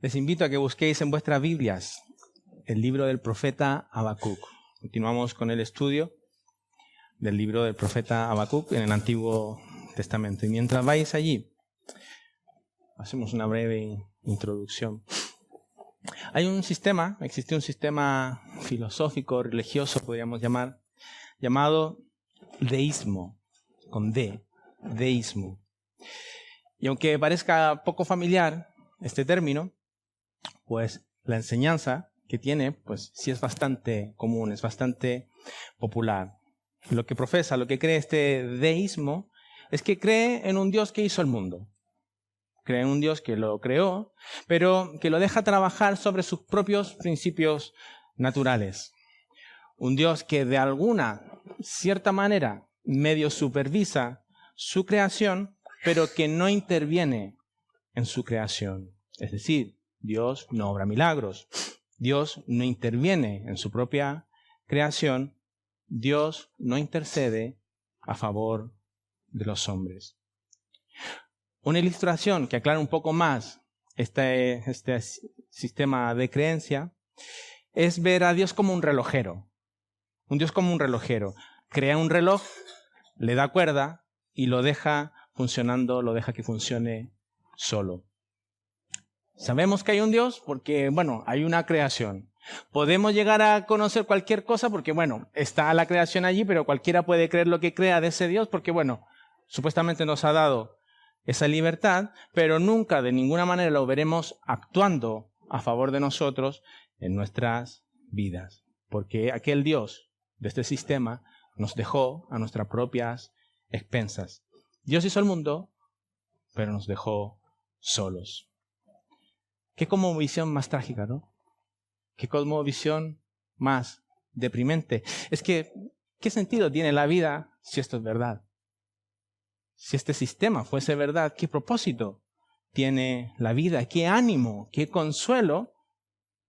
Les invito a que busquéis en vuestras Biblias el libro del profeta Habacuc. Continuamos con el estudio del libro del profeta Habacuc en el Antiguo Testamento. Y mientras vais allí, hacemos una breve introducción. Existe un sistema filosófico, religioso, podríamos llamar, llamado deísmo, con D, deísmo. Y aunque parezca poco familiar este término, pues la enseñanza que tiene, pues sí es bastante común, es bastante popular. Lo que profesa, lo que cree este deísmo, es que cree en un Dios que hizo el mundo. Cree en un Dios que lo creó, pero que lo deja trabajar sobre sus propios principios naturales. Un Dios que de alguna cierta manera medio supervisa su creación, pero que no interviene en su creación. Es decir, Dios no obra milagros. Dios no interviene en su propia creación. Dios no intercede a favor de los hombres. Una ilustración que aclara un poco más este sistema de creencia es ver a Dios como un relojero. Un Dios como un relojero. Crea un reloj, le da cuerda y lo deja funcionando, lo deja que funcione solo. Sabemos que hay un Dios porque, hay una creación. Podemos llegar a conocer cualquier cosa porque, está la creación allí, pero cualquiera puede creer lo que crea de ese Dios porque, supuestamente nos ha dado esa libertad, pero nunca de ninguna manera lo veremos actuando a favor de nosotros en nuestras vidas. Porque aquel Dios de este sistema nos dejó a nuestras propias expensas. Dios hizo el mundo, pero nos dejó solos. Qué como visión más trágica, ¿no? Qué como visión más deprimente. Es que, ¿qué sentido tiene la vida si esto es verdad? Si este sistema fuese verdad, ¿qué propósito tiene la vida? ¿Qué ánimo, qué consuelo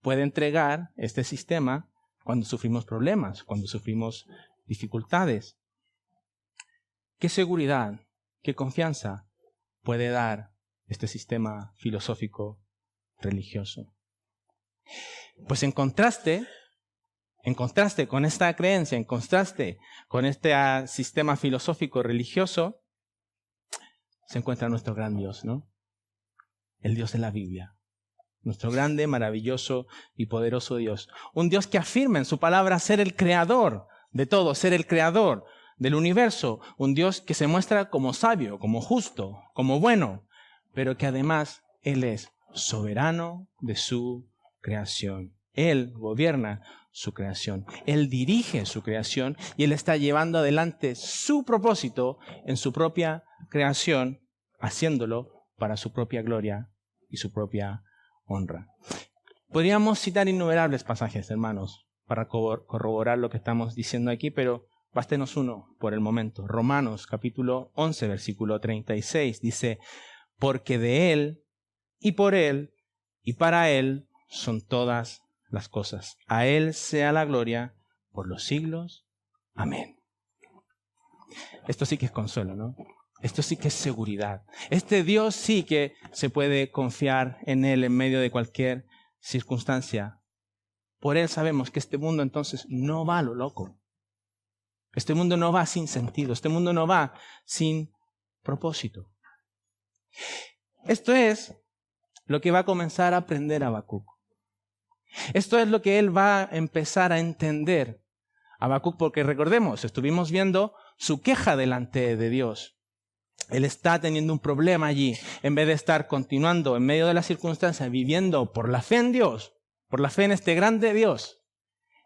puede entregar este sistema cuando sufrimos problemas, cuando sufrimos dificultades? ¿Qué seguridad, qué confianza puede dar este sistema filosófico religioso? Pues en contraste con esta creencia, en contraste con este sistema filosófico religioso, se encuentra nuestro gran Dios, ¿no? El Dios de la Biblia. Nuestro grande, maravilloso y poderoso Dios. Un Dios que afirma en su palabra ser el creador de todo, ser el creador del universo. Un Dios que se muestra como sabio, como justo, como bueno, pero que además Él es soberano de su creación. Él gobierna su creación. Él dirige su creación y Él está llevando adelante su propósito en su propia creación, haciéndolo para su propia gloria y su propia honra. Podríamos citar innumerables pasajes, hermanos, para corroborar lo que estamos diciendo aquí, pero bástenos uno por el momento. Romanos capítulo 11, versículo 36 dice: porque de Él, y por Él, y para Él son todas las cosas. A Él sea la gloria por los siglos. Amén. Esto sí que es consuelo, ¿no? Esto sí que es seguridad. Este Dios sí que se puede confiar en Él en medio de cualquier circunstancia. Por Él sabemos que este mundo entonces no va a lo loco. Este mundo no va sin sentido. Este mundo no va sin propósito. Esto es lo que va a comenzar a aprender Habacuc. Esto es lo que él va a empezar a entender. Habacuc, porque recordemos, estuvimos viendo su queja delante de Dios. Él está teniendo un problema allí. En vez de estar continuando en medio de las circunstancias, viviendo por la fe en Dios, por la fe en este grande Dios,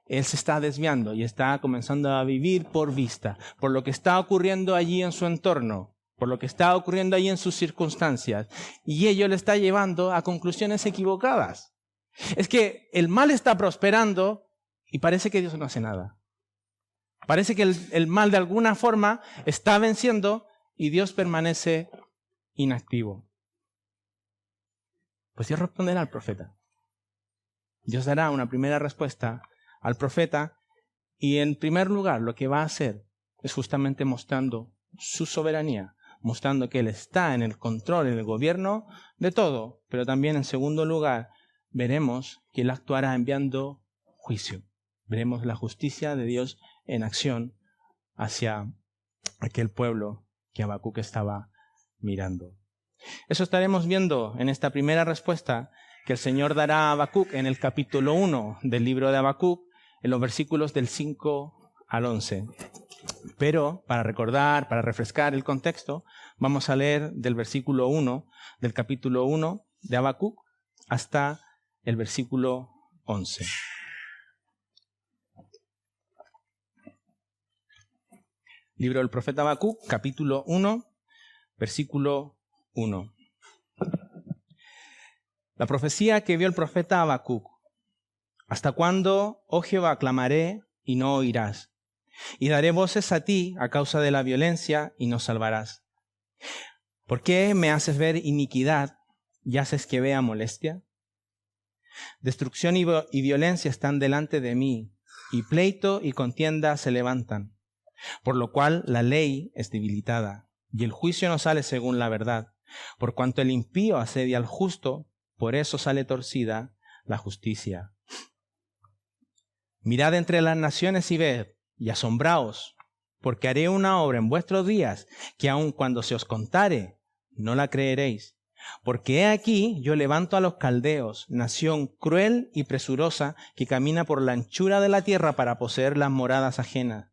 él se está desviando y está comenzando a vivir por vista, por lo que está ocurriendo allí en su entorno, por lo que está ocurriendo allí en sus circunstancias. Y ello le está llevando a conclusiones equivocadas. Es que el mal está prosperando y parece que Dios no hace nada. Parece que el mal de alguna forma está venciendo y Dios permanece inactivo. Pues Dios responderá al profeta. Dios dará una primera respuesta al profeta y en primer lugar lo que va a hacer es justamente mostrando su soberanía, mostrando que Él está en el control, en el gobierno de todo. Pero también, en segundo lugar, veremos que Él actuará enviando juicio. Veremos la justicia de Dios en acción hacia aquel pueblo que Habacuc estaba mirando. Eso estaremos viendo en esta primera respuesta que el Señor dará a Habacuc en el capítulo 1 del libro de Habacuc, en los versículos del 5 al 11. Pero, para recordar, para refrescar el contexto, vamos a leer del versículo 1 del capítulo 1 de Habacuc hasta el versículo 11. Libro del profeta Habacuc, capítulo 1, versículo 1. La profecía que vio el profeta Habacuc. ¿Hasta cuándo, oh Jehová, clamaré y no oirás? Y daré voces a ti a causa de la violencia y no salvarás. ¿Por qué me haces ver iniquidad y haces que vea molestia? Destrucción y violencia están delante de mí, y pleito y contienda se levantan. Por lo cual la ley es debilitada, y el juicio no sale según la verdad. Por cuanto el impío asedia al justo, por eso sale torcida la justicia. Mirad entre las naciones y ved, y asombraos, porque haré una obra en vuestros días, que aun cuando se os contare, no la creeréis. Porque he aquí, yo levanto a los caldeos, nación cruel y presurosa, que camina por la anchura de la tierra para poseer las moradas ajenas.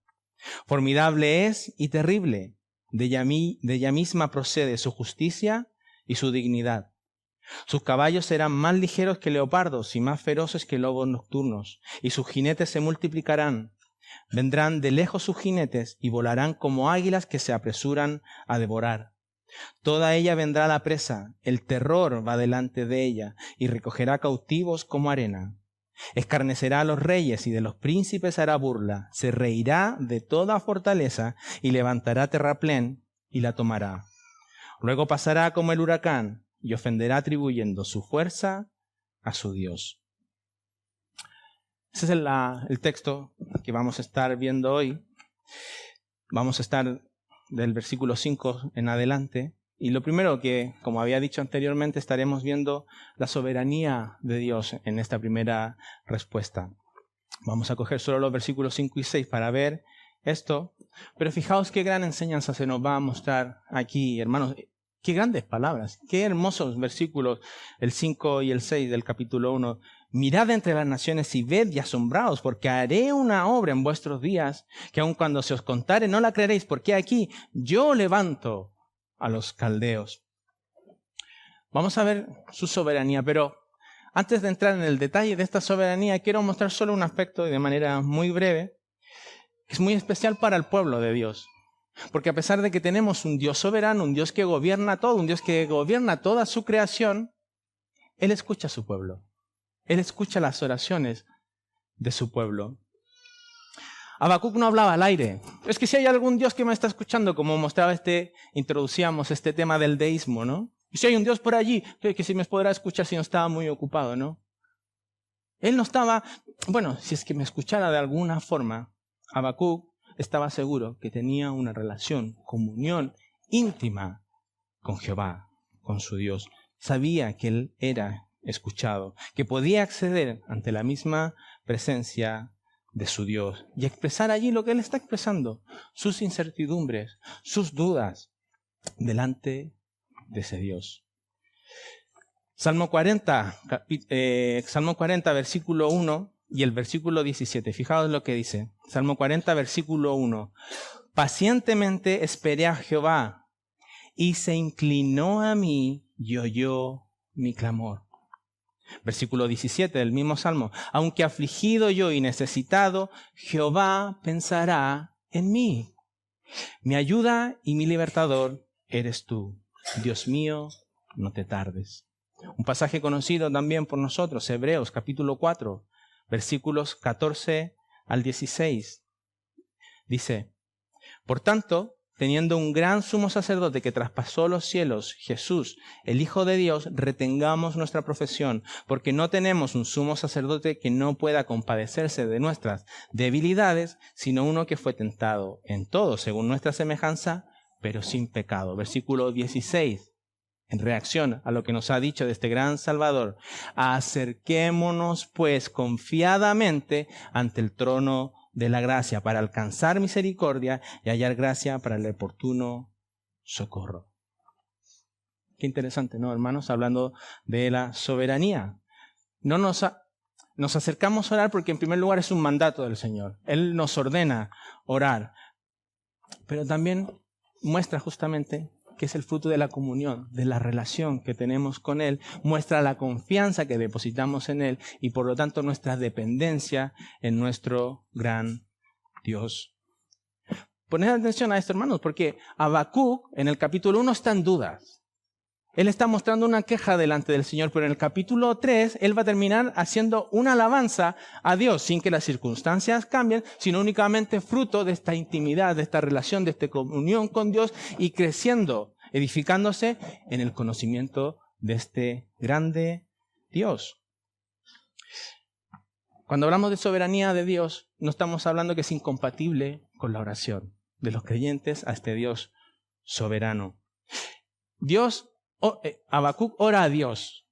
Formidable es y terrible, de ella misma procede su justicia y su dignidad. Sus caballos serán más ligeros que leopardos y más feroces que lobos nocturnos, y sus jinetes se multiplicarán. Vendrán de lejos sus jinetes y volarán como águilas que se apresuran a devorar. Toda ella vendrá a la presa, el terror va delante de ella, y recogerá cautivos como arena. Escarnecerá a los reyes y de los príncipes hará burla, se reirá de toda fortaleza y levantará terraplén y la tomará. Luego pasará como el huracán y ofenderá atribuyendo su fuerza a su Dios. Ese es el texto que vamos a estar viendo hoy. Vamos a estar del versículo 5 en adelante. Y lo primero que, como había dicho anteriormente, estaremos viendo la soberanía de Dios en esta primera respuesta. Vamos a coger solo los versículos 5 y 6 para ver esto. Pero fijaos qué gran enseñanza se nos va a mostrar aquí, hermanos. Qué grandes palabras, qué hermosos versículos, el 5 y el 6 del capítulo 1. Mirad entre las naciones y ved y asombraos, porque haré una obra en vuestros días, que aun cuando se os contare no la creeréis, porque aquí yo levanto a los caldeos. Vamos a ver su soberanía, pero antes de entrar en el detalle de esta soberanía, quiero mostrar solo un aspecto de manera muy breve, que es muy especial para el pueblo de Dios. Porque a pesar de que tenemos un Dios soberano, un Dios que gobierna todo, un Dios que gobierna toda su creación, Él escucha a su pueblo. Él escucha las oraciones de su pueblo. Habacuc no hablaba al aire. Es que si hay algún Dios que me está escuchando, como mostraba introducíamos este tema del deísmo, ¿no? Y si hay un Dios por allí, que si me podrá escuchar si no estaba muy ocupado, ¿no? Él no estaba, bueno, si es que me escuchara de alguna forma, Habacuc estaba seguro que tenía una relación, comunión íntima con Jehová, con su Dios. Sabía que él era escuchado, que podía acceder ante la misma presencia de su Dios y expresar allí lo que él está expresando, sus incertidumbres, sus dudas, delante de ese Dios. Salmo 40, versículo 1 y el versículo 17. Fijaos lo que dice. Salmo 40, versículo 1. Pacientemente esperé a Jehová y se inclinó a mí y oyó mi clamor. Versículo 17 del mismo Salmo. Aunque afligido yo y necesitado, Jehová pensará en mí. Mi ayuda y mi libertador eres tú. Dios mío, no te tardes. Un pasaje conocido también por nosotros, Hebreos capítulo 4, versículos 14 al 16. Dice, por tanto, teniendo un gran sumo sacerdote que traspasó los cielos, Jesús, el Hijo de Dios, retengamos nuestra profesión, porque no tenemos un sumo sacerdote que no pueda compadecerse de nuestras debilidades, sino uno que fue tentado en todo según nuestra semejanza, pero sin pecado. Versículo 16. En reacción a lo que nos ha dicho de este gran Salvador, acerquémonos pues confiadamente ante el trono de la gracia para alcanzar misericordia y hallar gracia para el oportuno socorro. Qué interesante, ¿no, hermanos? Hablando de la soberanía. No nos acercamos a orar porque en primer lugar es un mandato del Señor. Él nos ordena orar, pero también muestra justamente que es el fruto de la comunión, de la relación que tenemos con Él, muestra la confianza que depositamos en Él y por lo tanto nuestra dependencia en nuestro gran Dios. Poned atención a esto, hermanos, porque Habacuc en el capítulo 1 está en dudas. Él está mostrando una queja delante del Señor, pero en el capítulo 3 él va a terminar haciendo una alabanza a Dios sin que las circunstancias cambien, sino únicamente fruto de esta intimidad, de esta relación, de esta comunión con Dios y creciendo, edificándose en el conocimiento de este grande Dios. Cuando hablamos de soberanía de Dios, no estamos hablando que es incompatible con la oración de los creyentes a este Dios soberano. Habacuc ora a Dios.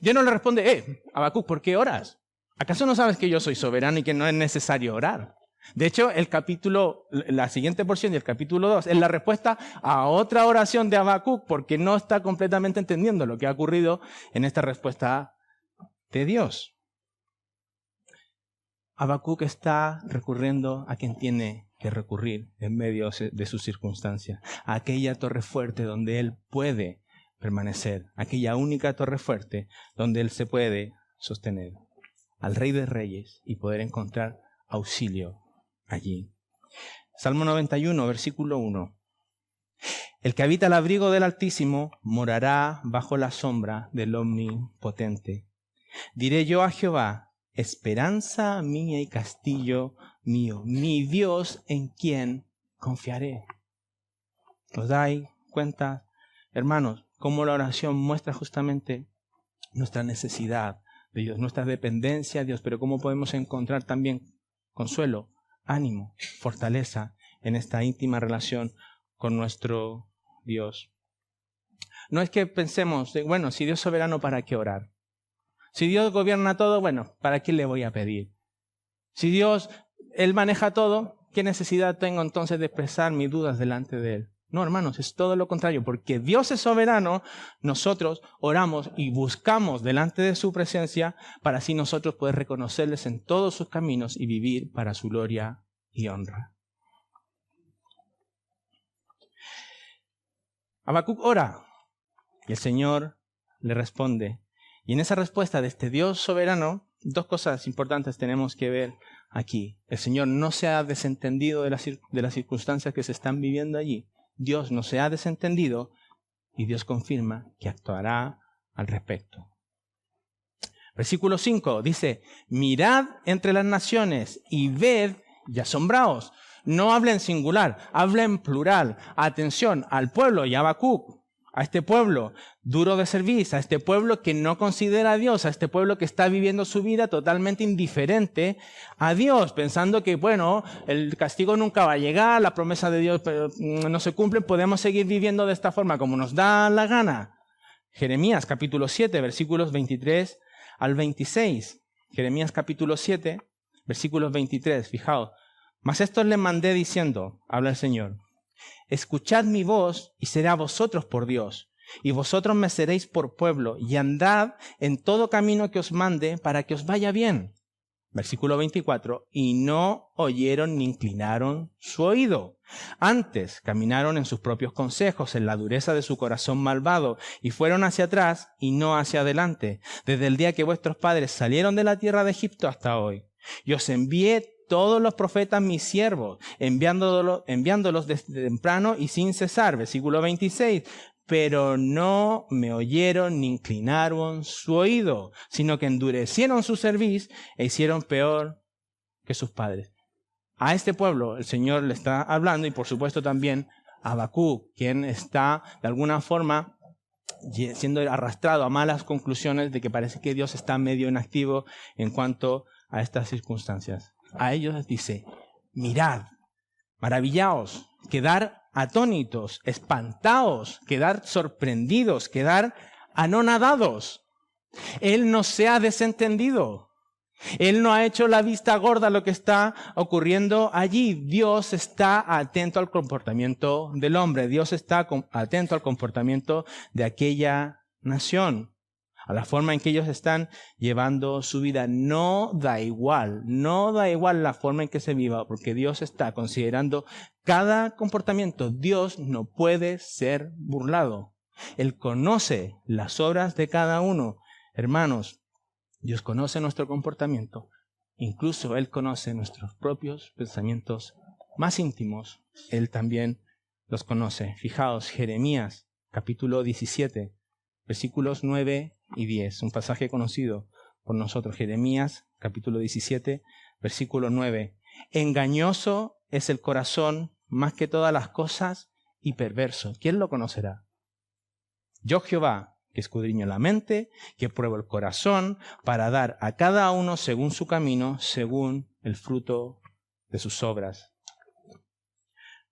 Dios no le responde, Habacuc, ¿por qué oras? ¿Acaso no sabes que yo soy soberano y que no es necesario orar? De hecho, la siguiente porción del capítulo 2 es la respuesta a otra oración de Habacuc porque no está completamente entendiendo lo que ha ocurrido en esta respuesta de Dios. Habacuc está recurriendo a quien tiene que recurrir en medio de sus circunstancias, a aquella torre fuerte donde él puede permanecer, aquella única torre fuerte donde él se puede sostener, al Rey de Reyes y poder encontrar auxilio allí. Salmo 91, versículo 1. El que habita al abrigo del Altísimo morará bajo la sombra del Omnipotente. Diré yo a Jehová, esperanza mía y castillo mío, mi Dios en quien confiaré. ¿Os dais cuenta, hermanos, cómo la oración muestra justamente nuestra necesidad de Dios, nuestra dependencia de Dios, pero cómo podemos encontrar también consuelo, ánimo, fortaleza en esta íntima relación con nuestro Dios? No es que pensemos, bueno, si Dios es soberano, ¿para qué orar? Si Dios gobierna todo, bueno, ¿para qué le voy a pedir? Si Él maneja todo, ¿qué necesidad tengo entonces de expresar mis dudas delante de Él? No, hermanos, es todo lo contrario. Porque Dios es soberano, nosotros oramos y buscamos delante de su presencia para así nosotros poder reconocerles en todos sus caminos y vivir para su gloria y honra. Habacuc ora y el Señor le responde. Y en esa respuesta de este Dios soberano, dos cosas importantes tenemos que ver aquí. El Señor no se ha desentendido de las circunstancias que se están viviendo allí. Dios no se ha desentendido y Dios confirma que actuará al respecto. Versículo 5 dice, mirad entre las naciones y ved y asombraos. No habla en singular, habla en plural. Atención al pueblo y a Habacuc, a este pueblo duro de cerviz, a este pueblo que no considera a Dios, a este pueblo que está viviendo su vida totalmente indiferente a Dios, pensando que, bueno, el castigo nunca va a llegar, la promesa de Dios no se cumple, podemos seguir viviendo de esta forma como nos da la gana. Jeremías capítulo 7, versículos 23 al 26. Jeremías capítulo 7, versículos 23, fijaos. Mas esto les mandé diciendo, habla el Señor, escuchad mi voz y seré a vosotros por Dios, y vosotros me seréis por pueblo, y andad en todo camino que os mande para que os vaya bien. Versículo 24, y no oyeron ni inclinaron su oído. Antes caminaron en sus propios consejos, en la dureza de su corazón malvado, y fueron hacia atrás y no hacia adelante, desde el día que vuestros padres salieron de la tierra de Egipto hasta hoy. Y os envié todos los profetas mis siervos, enviándolos desde temprano y sin cesar. Versículo 26. Pero no me oyeron ni inclinaron su oído, sino que endurecieron su cerviz e hicieron peor que sus padres. A este pueblo el Señor le está hablando y por supuesto también a Habacuc, quien está de alguna forma siendo arrastrado a malas conclusiones de que parece que Dios está medio inactivo en cuanto a estas circunstancias. A ellos les dice, mirad, maravillaos, quedad atónitos, espantados, quedar sorprendidos, quedar anonadados. Él no se ha desentendido. Él no ha hecho la vista gorda a lo que está ocurriendo allí. Dios está atento al comportamiento del hombre. Dios está atento al comportamiento de aquella nación, a la forma en que ellos están llevando su vida. No da igual la forma en que se viva, porque Dios está considerando cada comportamiento. Dios no puede ser burlado. Él conoce las obras de cada uno. Hermanos, Dios conoce nuestro comportamiento. Incluso Él conoce nuestros propios pensamientos más íntimos. Él también los conoce. Fijaos, Jeremías, capítulo 17, versículos 9 y 10. Un pasaje conocido por nosotros. Jeremías, capítulo 17, versículo 9. Engañoso es el corazón más que todas las cosas y perverso. ¿Quién lo conocerá? Yo, Jehová, que escudriño la mente, que pruebo el corazón, para dar a cada uno según su camino, según el fruto de sus obras.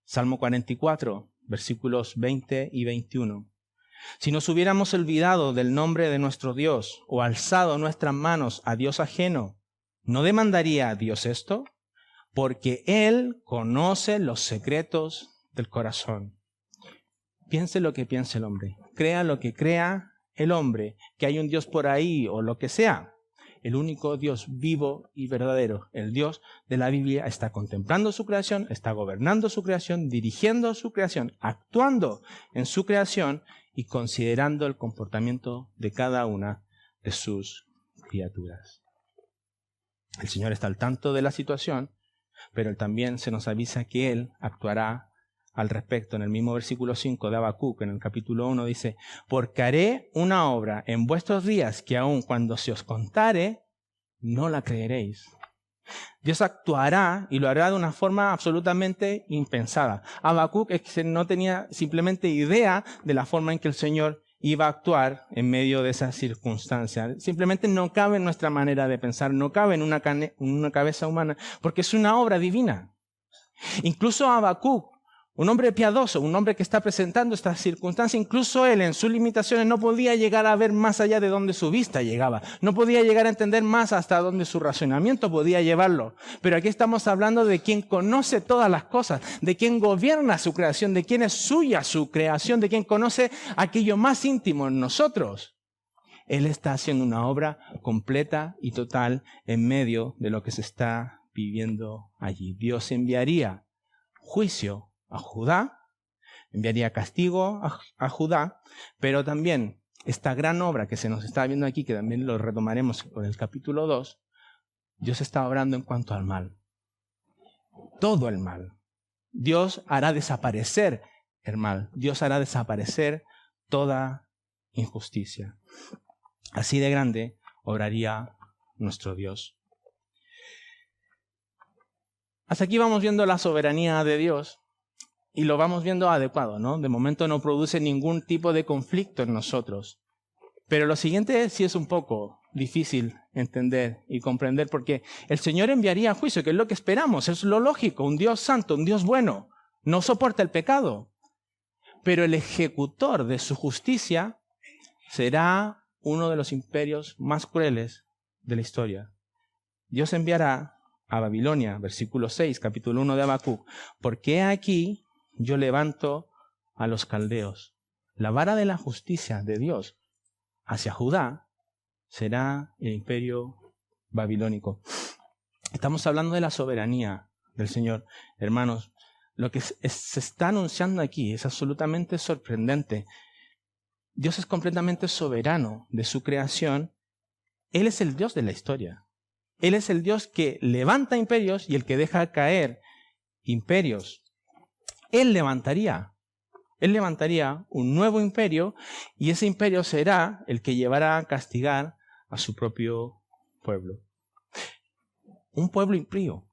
Salmo 44, versículos 20 y 21. Si nos hubiéramos olvidado del nombre de nuestro Dios o alzado nuestras manos a Dios ajeno, ¿no demandaría a Dios esto? Porque Él conoce los secretos del corazón. Piense lo que piense el hombre, crea lo que crea el hombre, que hay un Dios por ahí o lo que sea. El único Dios vivo y verdadero, el Dios de la Biblia, está contemplando su creación, está gobernando su creación, dirigiendo su creación, actuando en su creación y considerando el comportamiento de cada una de sus criaturas. El Señor está al tanto de la situación, pero Él también se nos avisa que Él actuará al respecto. En el mismo versículo 5 de Habacuc, en el capítulo 1, dice: porque haré una obra en vuestros días que aun cuando se os contare, no la creeréis. Dios actuará y lo hará de una forma absolutamente impensada. Habacuc no tenía simplemente idea de la forma en que el Señor iba a actuar en medio de esas circunstancias. Simplemente no cabe en nuestra manera de pensar, no cabe en una cabeza humana, porque es una obra divina. Incluso Habacuc, un hombre piadoso, un hombre que está presentando esta circunstancia, incluso él en sus limitaciones no podía llegar a ver más allá de donde su vista llegaba. No podía llegar a entender más hasta donde su razonamiento podía llevarlo. Pero aquí estamos hablando de quien conoce todas las cosas, de quien gobierna su creación, de quien es suya su creación, de quien conoce aquello más íntimo en nosotros. Él está haciendo una obra completa y total en medio de lo que se está viviendo allí. Dios enviaría juicio a Judá, enviaría castigo a Judá, pero también esta gran obra que se nos está viendo aquí, que también lo retomaremos por el capítulo 2, Dios está obrando en cuanto al mal. Todo el mal. Dios hará desaparecer el mal. Dios hará desaparecer toda injusticia. Así de grande obraría nuestro Dios. Hasta aquí vamos viendo la soberanía de Dios. Y lo vamos viendo adecuado, ¿no? De momento no produce ningún tipo de conflicto en nosotros. Pero lo siguiente sí es un poco difícil entender y comprender, porque el Señor enviaría juicio, que es lo que esperamos, es lo lógico. Un Dios santo, un Dios bueno, no soporta el pecado. Pero el ejecutor de su justicia será uno de los imperios más crueles de la historia. Dios enviará a Babilonia, versículo 6, capítulo 1 de Habacuc, porque aquí yo levanto a los caldeos. La vara de la justicia de Dios hacia Judá será el imperio babilónico. Estamos hablando de la soberanía del Señor. Hermanos, lo que se está anunciando aquí es absolutamente sorprendente. Dios es completamente soberano de su creación. Él es el Dios de la historia. Él es el Dios que levanta imperios y el que deja caer imperios. Él levantaría un nuevo imperio y ese imperio será el que llevará a castigar a su propio pueblo. Un pueblo impío,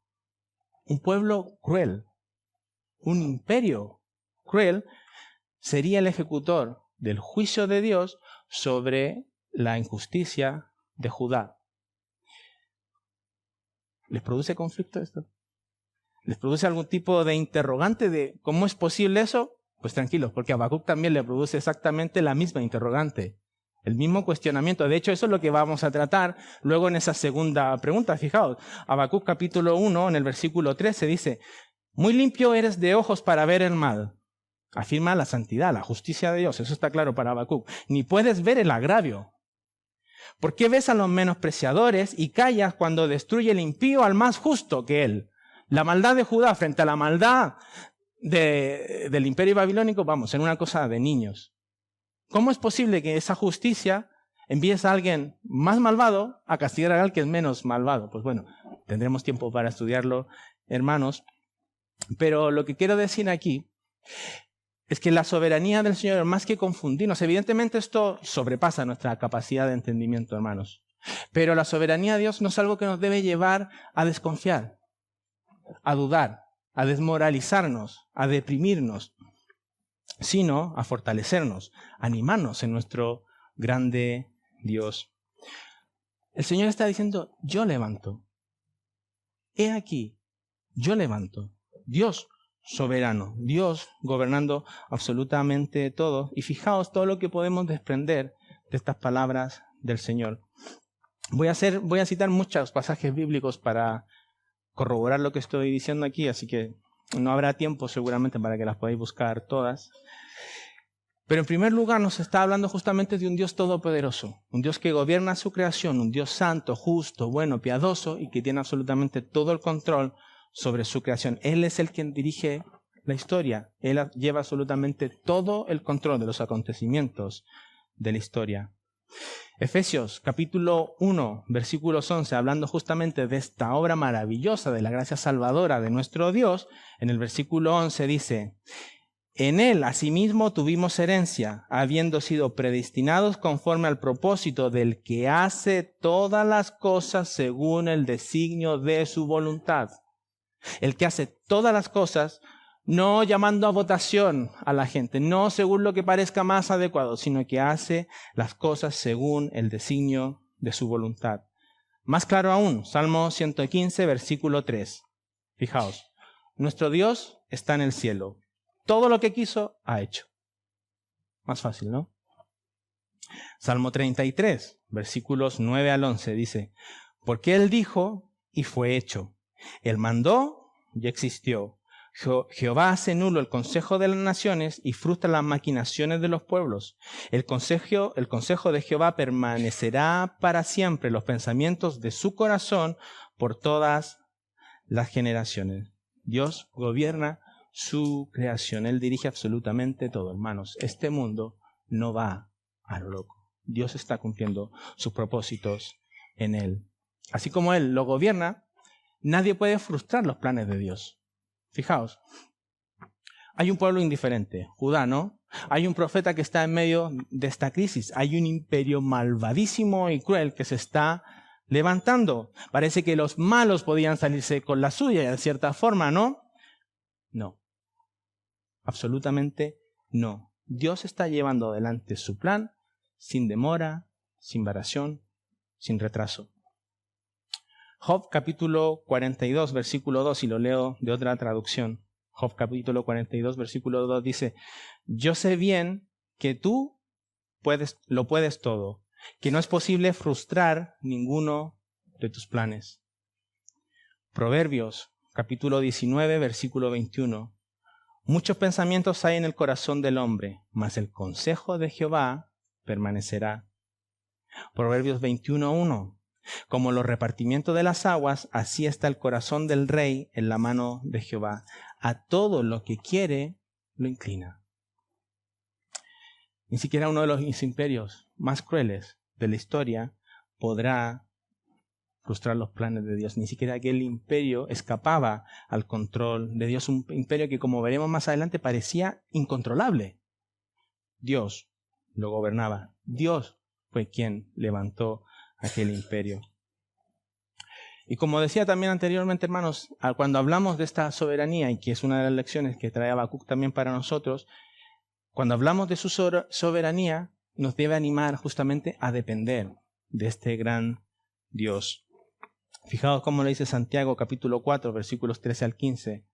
un pueblo cruel, un imperio cruel sería el ejecutor del juicio de Dios sobre la injusticia de Judá. ¿Les produce conflicto esto? ¿Les produce algún tipo de interrogante de cómo es posible eso? Pues tranquilos, porque a Habacuc también le produce exactamente la misma interrogante, el mismo cuestionamiento. De hecho, eso es lo que vamos a tratar luego en esa segunda pregunta. Fijaos, Habacuc capítulo 1, en el versículo 13 dice: muy limpio eres de ojos para ver el mal. Afirma la santidad, la justicia de Dios. Eso está claro para Habacuc. Ni puedes ver el agravio. ¿Por qué ves a los menospreciadores y callas cuando destruye el impío al más justo que él? La maldad de Judá frente a la maldad del imperio babilónico, vamos, en una cosa de niños. ¿Cómo es posible que esa justicia envíes a alguien más malvado a castigar a alguien que es menos malvado? Pues bueno, tendremos tiempo para estudiarlo, hermanos. Pero lo que quiero decir aquí es que la soberanía del Señor, más que confundirnos, evidentemente esto sobrepasa nuestra capacidad de entendimiento, hermanos. Pero la soberanía de Dios no es algo que nos debe llevar a desconfiar, a dudar, a desmoralizarnos, a deprimirnos, sino a fortalecernos, a animarnos en nuestro grande Dios. El Señor está diciendo: yo levanto. He aquí, yo levanto. Dios soberano, Dios gobernando absolutamente todo. Y fijaos todo lo que podemos desprender de estas palabras del Señor. Voy a citar muchos pasajes bíblicos para corroborar lo que estoy diciendo aquí, así que no habrá tiempo seguramente para que las podáis buscar todas. Pero en primer lugar nos está hablando justamente de un Dios todopoderoso, un Dios que gobierna su creación, un Dios santo, justo, bueno, piadoso y que tiene absolutamente todo el control sobre su creación. Él es el quien dirige la historia. Él lleva absolutamente todo el control de los acontecimientos de la historia. Efesios capítulo 1, versículos 11, hablando justamente de esta obra maravillosa de la gracia salvadora de nuestro Dios, en el versículo 11 dice: en él asimismo tuvimos herencia, habiendo sido predestinados conforme al propósito del que hace todas las cosas según el designio de su voluntad. El que hace todas las cosas, no llamando a votación a la gente, no según lo que parezca más adecuado, sino que hace las cosas según el designio de su voluntad. Más claro aún, Salmo 115, versículo 3. Fijaos, nuestro Dios está en el cielo. Todo lo que quiso, ha hecho. Más fácil, ¿no? Salmo 33, versículos 9 al 11, dice: porque Él dijo y fue hecho. Él mandó y existió. Jehová hace nulo el consejo de las naciones y frustra las maquinaciones de los pueblos. El consejo de Jehová permanecerá para siempre, los pensamientos de su corazón por todas las generaciones. Dios gobierna su creación. Él dirige absolutamente todo, hermanos. Este mundo no va a lo loco. Dios está cumpliendo sus propósitos en él. Así como Él lo gobierna, nadie puede frustrar los planes de Dios. Fijaos, hay un pueblo indiferente, Judá, ¿no? Hay un profeta que está en medio de esta crisis. Hay un imperio malvadísimo y cruel que se está levantando. Parece que los malos podían salirse con la suya, de cierta forma, ¿no? No. Absolutamente no. Dios está llevando adelante su plan sin demora, sin variación, sin retraso. Job capítulo 42, versículo 2, y lo leo de otra traducción. Job capítulo 42, versículo 2 dice: yo sé bien que tú lo puedes todo, que no es posible frustrar ninguno de tus planes. Proverbios capítulo 19, versículo 21. Muchos pensamientos hay en el corazón del hombre, mas el consejo de Jehová permanecerá. Proverbios 21:1. Como los repartimientos de las aguas, así está el corazón del rey en la mano de Jehová. A todo lo que quiere, lo inclina. Ni siquiera uno de los imperios más crueles de la historia podrá frustrar los planes de Dios. Ni siquiera aquel imperio escapaba al control de Dios. Un imperio que, como veremos más adelante, parecía incontrolable. Dios lo gobernaba. Dios fue quien levantó aquel imperio. Y como decía también anteriormente, hermanos, cuando hablamos de esta soberanía, y que es una de las lecciones que trae Habacuc también para nosotros, cuando hablamos de su soberanía, nos debe animar justamente a depender de este gran Dios. Fijaos cómo le dice Santiago capítulo 4, versículos 13 al 15.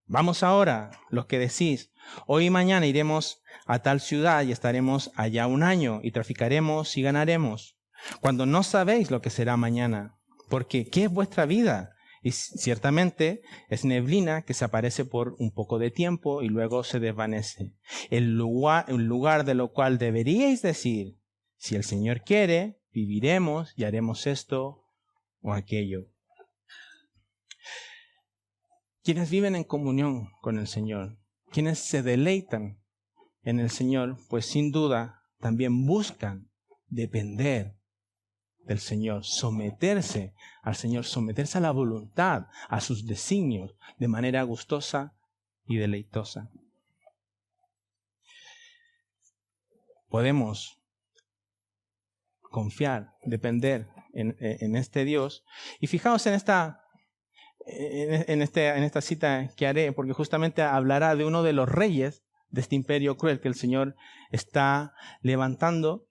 Vamos ahora, los que decís, hoy y mañana iremos a tal ciudad y estaremos allá un año y traficaremos y ganaremos, cuando no sabéis lo que será mañana. Porque, ¿qué es vuestra vida? Y ciertamente es neblina que se aparece por un poco de tiempo y luego se desvanece. El lugar de lo cual deberíais decir, si el Señor quiere, viviremos y haremos esto o aquello. Quienes viven en comunión con el Señor, quienes se deleitan en el Señor, pues sin duda también buscan depender del Señor, someterse al Señor, someterse a la voluntad, a sus designios, de manera gustosa y deleitosa. Podemos confiar, depender en este Dios. Y fijaos en esta cita que haré, porque justamente hablará de uno de los reyes de este imperio cruel que el Señor está levantando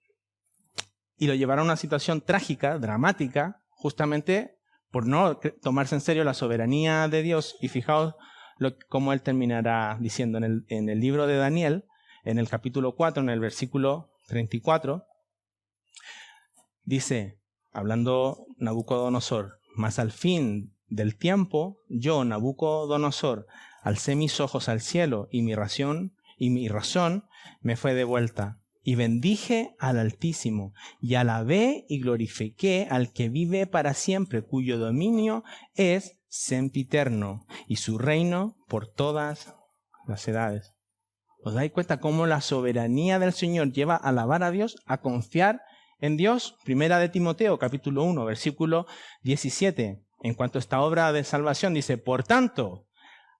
y lo llevará a una situación trágica, dramática, justamente por no tomarse en serio la soberanía de Dios. Y fijaos cómo él terminará diciendo en el libro de Daniel, en el capítulo 4, en el versículo 34, dice, hablando Nabucodonosor, mas al fin del tiempo, yo, Nabucodonosor, alcé mis ojos al cielo y mi razón me fue devuelta. Y bendije al Altísimo, y alabé y glorifiqué al que vive para siempre, cuyo dominio es sempiterno, y su reino por todas las edades. ¿Os dais cuenta cómo la soberanía del Señor lleva a alabar a Dios, a confiar en Dios? Primera de Timoteo, capítulo 1, versículo 17. En cuanto a esta obra de salvación, dice, por tanto,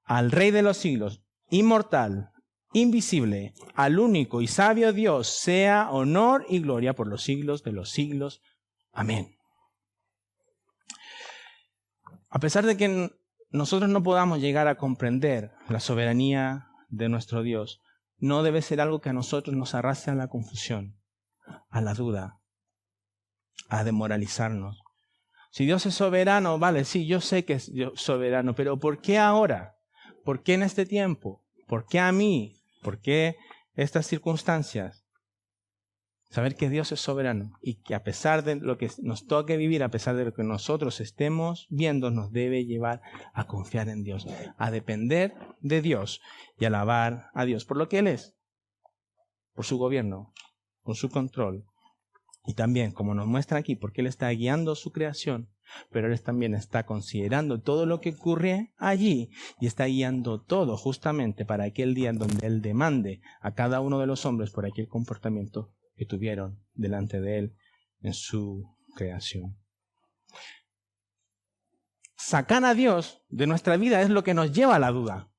al Rey de los siglos, inmortal, invisible, al único y sabio Dios, sea honor y gloria por los siglos de los siglos. Amén. A pesar de que nosotros no podamos llegar a comprender la soberanía de nuestro Dios, no debe ser algo que a nosotros nos arrastre a la confusión, a la duda, a desmoralizarnos. Si Dios es soberano, vale, sí, yo sé que es soberano, pero ¿por qué ahora? ¿Por qué en este tiempo? ¿Por qué a mí? ¿Por qué estas circunstancias? Saber que Dios es soberano y que a pesar de lo que nos toque vivir, a pesar de lo que nosotros estemos viendo, nos debe llevar a confiar en Dios, a depender de Dios y alabar a Dios por lo que Él es, por su gobierno, por su control. Y también, como nos muestra aquí, porque Él está guiando su creación, pero Él también está considerando todo lo que ocurre allí y está guiando todo justamente para aquel día en donde Él demande a cada uno de los hombres por aquel comportamiento que tuvieron delante de Él en su creación. Sacar a Dios de nuestra vida es lo que nos lleva a la duda.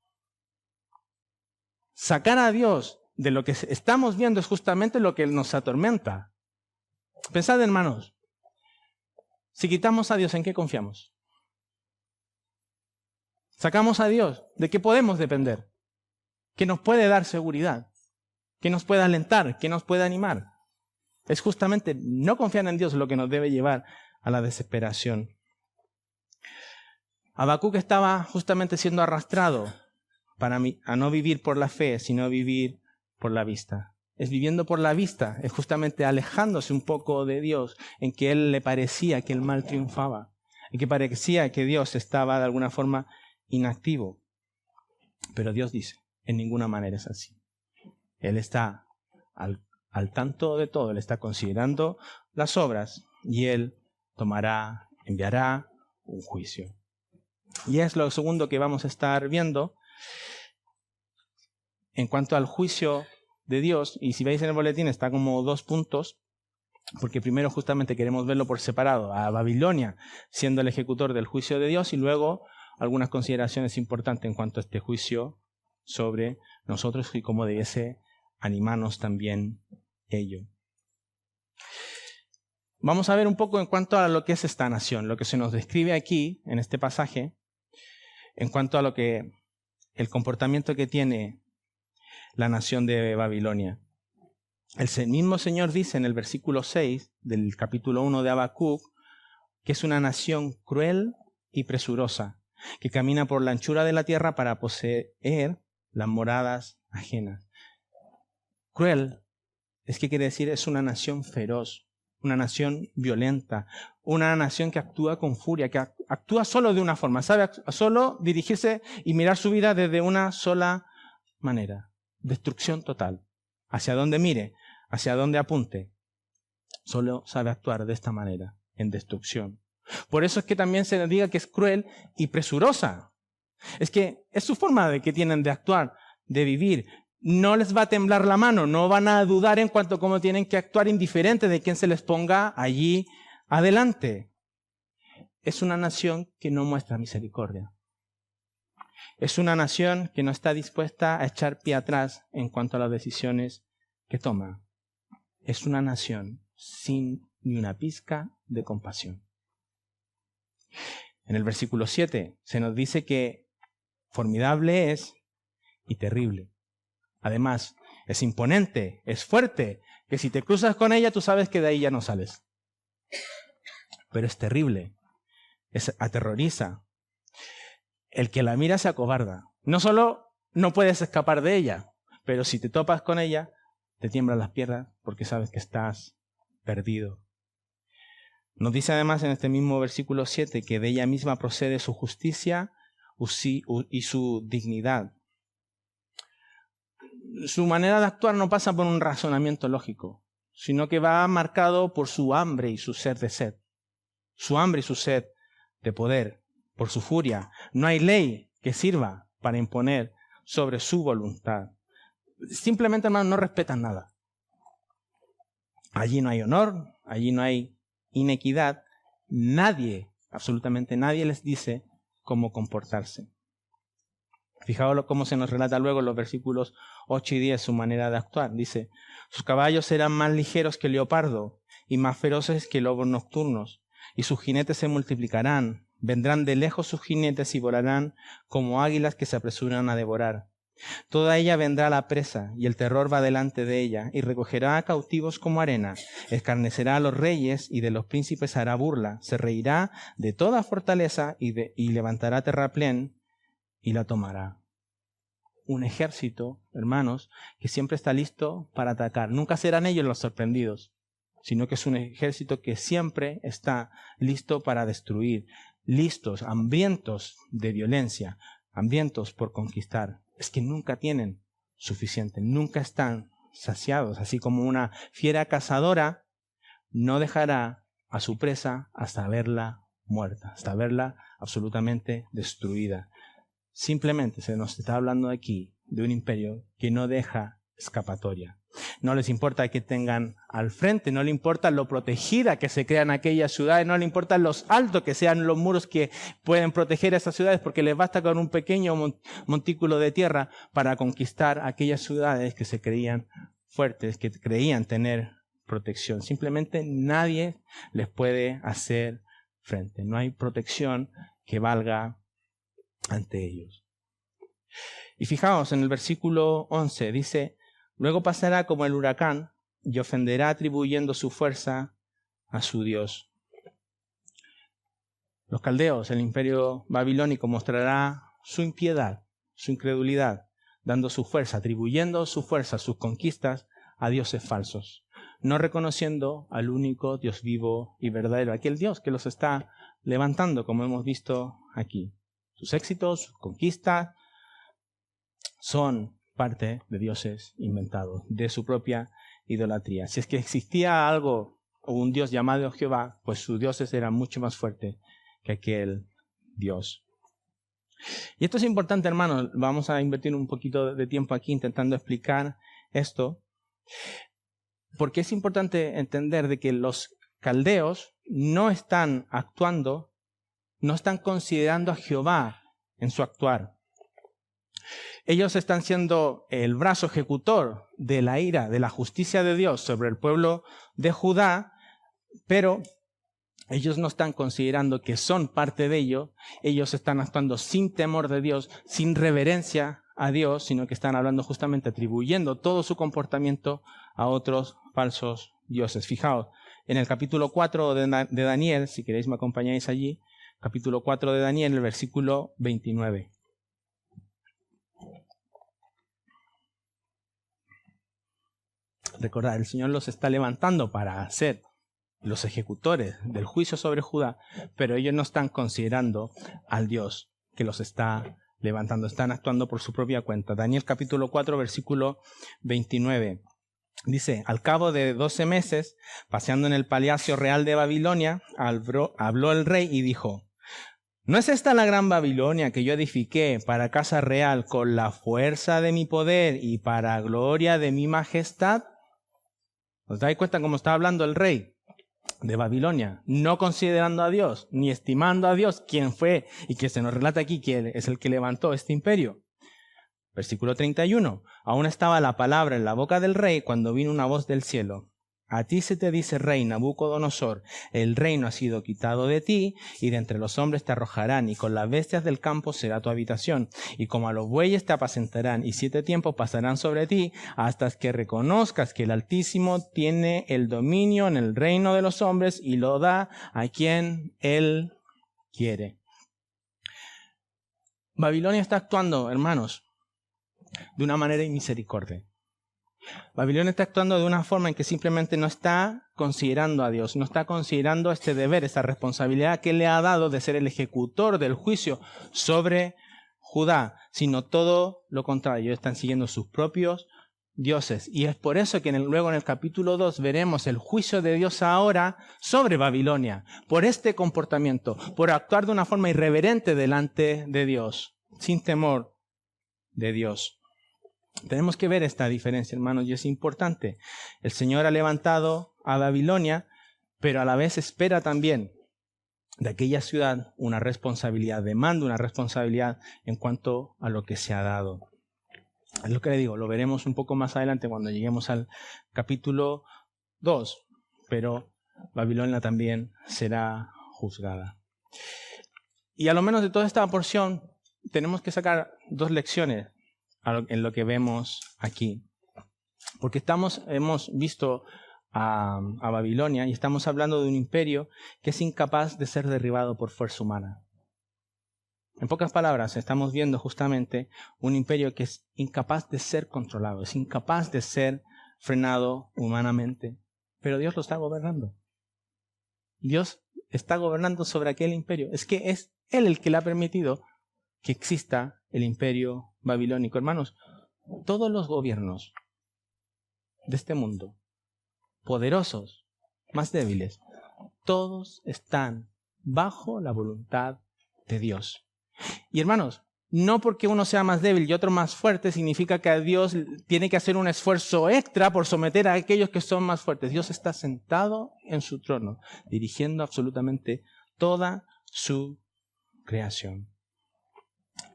Sacar a Dios de lo que estamos viendo es justamente lo que nos atormenta. Pensad, hermanos, si quitamos a Dios, ¿en qué confiamos? Sacamos a Dios, ¿de qué podemos depender? ¿Qué nos puede dar seguridad? ¿Qué nos puede alentar? ¿Qué nos puede animar? Es justamente no confiar en Dios lo que nos debe llevar a la desesperación. Habacuc estaba justamente siendo arrastrado a no vivir por la fe, sino vivir por la vista. Es viviendo por la vista, es justamente alejándose un poco de Dios, en que él le parecía que el mal triunfaba, en que parecía que Dios estaba de alguna forma inactivo. Pero Dios dice, en ninguna manera es así. Él está al tanto de todo, Él está considerando las obras y Él enviará un juicio. Y es lo segundo que vamos a estar viendo en cuanto al juicio de Dios. Y si veis en el boletín está como 2 puntos, porque primero justamente queremos verlo por separado, a Babilonia siendo el ejecutor del juicio de Dios, y luego algunas consideraciones importantes en cuanto a este juicio sobre nosotros y cómo debiese animarnos también ello. Vamos a ver un poco en cuanto a lo que es esta nación, lo que se nos describe aquí en este pasaje, en cuanto a lo que el comportamiento que tiene la nación de Babilonia. El mismo Señor dice en el versículo 6 del capítulo 1 de Habacuc, que es una nación cruel y presurosa, que camina por la anchura de la tierra para poseer las moradas ajenas. Cruel es que quiere decir es una nación feroz, una nación violenta, una nación que actúa con furia, que actúa solo de una forma, sabe solo dirigirse y mirar su vida desde una sola manera. Destrucción total. Hacia donde mire, hacia donde apunte, solo sabe actuar de esta manera, en destrucción. Por eso es que también se les diga que es cruel y presurosa. Es que es su forma de que tienen de actuar, de vivir. No les va a temblar la mano, no van a dudar en cuanto a cómo tienen que actuar indiferente de quien se les ponga allí adelante. Es una nación que no muestra misericordia. Es una nación que no está dispuesta a echar pie atrás en cuanto a las decisiones que toma. Es una nación sin ni una pizca de compasión. En el versículo 7 se nos dice que formidable es y terrible. Además, es imponente, es fuerte, que si te cruzas con ella tú sabes que de ahí ya no sales. Pero es terrible, aterroriza. El que la mira se acobarda. No solo no puedes escapar de ella, pero si te topas con ella, te tiemblan las piernas porque sabes que estás perdido. Nos dice además en este mismo versículo 7 que de ella misma procede su justicia y su dignidad. Su manera de actuar no pasa por un razonamiento lógico, sino que va marcado por su hambre y su sed de sed. Su hambre y su sed de poder, por su furia. No hay ley que sirva para imponer sobre su voluntad. Simplemente, hermanos, no respetan nada. Allí no hay honor, allí no hay inequidad. Nadie, absolutamente nadie les dice cómo comportarse. Fijaos cómo se nos relata luego en los versículos 8 y 10 su manera de actuar. Dice, sus caballos serán más ligeros que el leopardo y más feroces que lobos nocturnos, y sus jinetes se multiplicarán. Vendrán de lejos sus jinetes y volarán como águilas que se apresuran a devorar. Toda ella vendrá a la presa, y el terror va delante de ella, y recogerá a cautivos como arena. Escarnecerá a los reyes, y de los príncipes hará burla. Se reirá de toda fortaleza, y levantará terraplén, y la tomará. Un ejército, hermanos, que siempre está listo para atacar. Nunca serán ellos los sorprendidos, sino que es un ejército que siempre está listo para destruir, listos, hambrientos de violencia, hambrientos por conquistar. Es que nunca tienen suficiente, nunca están saciados, así como una fiera cazadora no dejará a su presa hasta verla muerta, hasta verla absolutamente destruida. Simplemente se nos está hablando aquí de un imperio que no deja escapatoria. No les importa que tengan al frente, no les importa lo protegida que se crean aquellas ciudades, no les importa los altos que sean los muros que pueden proteger esas ciudades, porque les basta con un pequeño montículo de tierra para conquistar aquellas ciudades que se creían fuertes, que creían tener protección. Simplemente nadie les puede hacer frente. No hay protección que valga ante ellos. Y fijaos en el versículo 11, dice, luego pasará como el huracán y ofenderá atribuyendo su fuerza a su Dios. Los caldeos, el imperio babilónico, mostrará su impiedad, su incredulidad, dando su fuerza, atribuyendo su fuerza, sus conquistas a dioses falsos, no reconociendo al único Dios vivo y verdadero, aquel Dios que los está levantando, como hemos visto aquí. Sus éxitos, sus conquistas, son parte de dioses inventados, de su propia idolatría. Si es que existía algo o un Dios llamado Jehová, pues sus dioses eran mucho más fuertes que aquel Dios. Y esto es importante, hermanos. Vamos a invertir un poquito de tiempo aquí intentando explicar esto, porque es importante entender de que los caldeos no están actuando, no están considerando a Jehová en su actuar. Ellos están siendo el brazo ejecutor de la ira, de la justicia de Dios sobre el pueblo de Judá, pero ellos no están considerando que son parte de ello. Ellos están actuando sin temor de Dios, sin reverencia a Dios, sino que están hablando justamente, atribuyendo todo su comportamiento a otros falsos dioses. Fijaos, en el capítulo 4 de Daniel, si queréis me acompañáis allí, capítulo 4 de Daniel, el versículo 29. Recordad, el Señor los está levantando para ser los ejecutores del juicio sobre Judá, pero ellos no están considerando al Dios que los está levantando, están actuando por su propia cuenta. Daniel capítulo 4, versículo 29. Dice, al cabo de 12 meses, paseando en el palacio real de Babilonia, habló el rey y dijo, ¿no es esta la gran Babilonia que yo edifiqué para casa real con la fuerza de mi poder y para gloria de mi majestad? ¿Os dais cuenta cómo está hablando el rey de Babilonia? No considerando a Dios, ni estimando a Dios, quien fue y que se nos relata aquí que es el que levantó este imperio. Versículo 31. Aún estaba la palabra en la boca del rey cuando vino una voz del cielo. A ti se te dice, rey Nabucodonosor, el reino ha sido quitado de ti, y de entre los hombres te arrojarán, y con las bestias del campo será tu habitación, y como a los bueyes te apacentarán, y 7 tiempos pasarán sobre ti, hasta que reconozcas que el Altísimo tiene el dominio en el reino de los hombres, y lo da a quien Él quiere. Babilonia está actuando, hermanos, de una manera inmisericordia. Babilonia está actuando de una forma en que simplemente no está considerando a Dios, no está considerando este deber, esta responsabilidad que le ha dado de ser el ejecutor del juicio sobre Judá, sino todo lo contrario. Están siguiendo sus propios dioses. Y es por eso que luego en el capítulo 2 veremos el juicio de Dios ahora sobre Babilonia, por este comportamiento, por actuar de una forma irreverente delante de Dios, sin temor de Dios. Tenemos que ver esta diferencia, hermanos, y es importante. El Señor ha levantado a Babilonia, pero a la vez espera también de aquella ciudad una responsabilidad, demanda una responsabilidad en cuanto a lo que se ha dado. Es lo que le digo, lo veremos un poco más adelante cuando lleguemos al capítulo 2, pero Babilonia también será juzgada. Y a lo menos de toda esta porción tenemos que sacar 2 lecciones en lo que vemos aquí. Porque hemos visto a Babilonia y estamos hablando de un imperio que es incapaz de ser derribado por fuerza humana. En pocas palabras, estamos viendo justamente un imperio que es incapaz de ser controlado, es incapaz de ser frenado humanamente. Pero Dios lo está gobernando. Dios está gobernando sobre aquel imperio. Es que es Él el que le ha permitido que exista el imperio babilónico. Hermanos, todos los gobiernos de este mundo, poderosos, más débiles, todos están bajo la voluntad de Dios. Y hermanos, no porque uno sea más débil y otro más fuerte significa que Dios tiene que hacer un esfuerzo extra por someter a aquellos que son más fuertes. Dios está sentado en su trono, dirigiendo absolutamente toda su creación.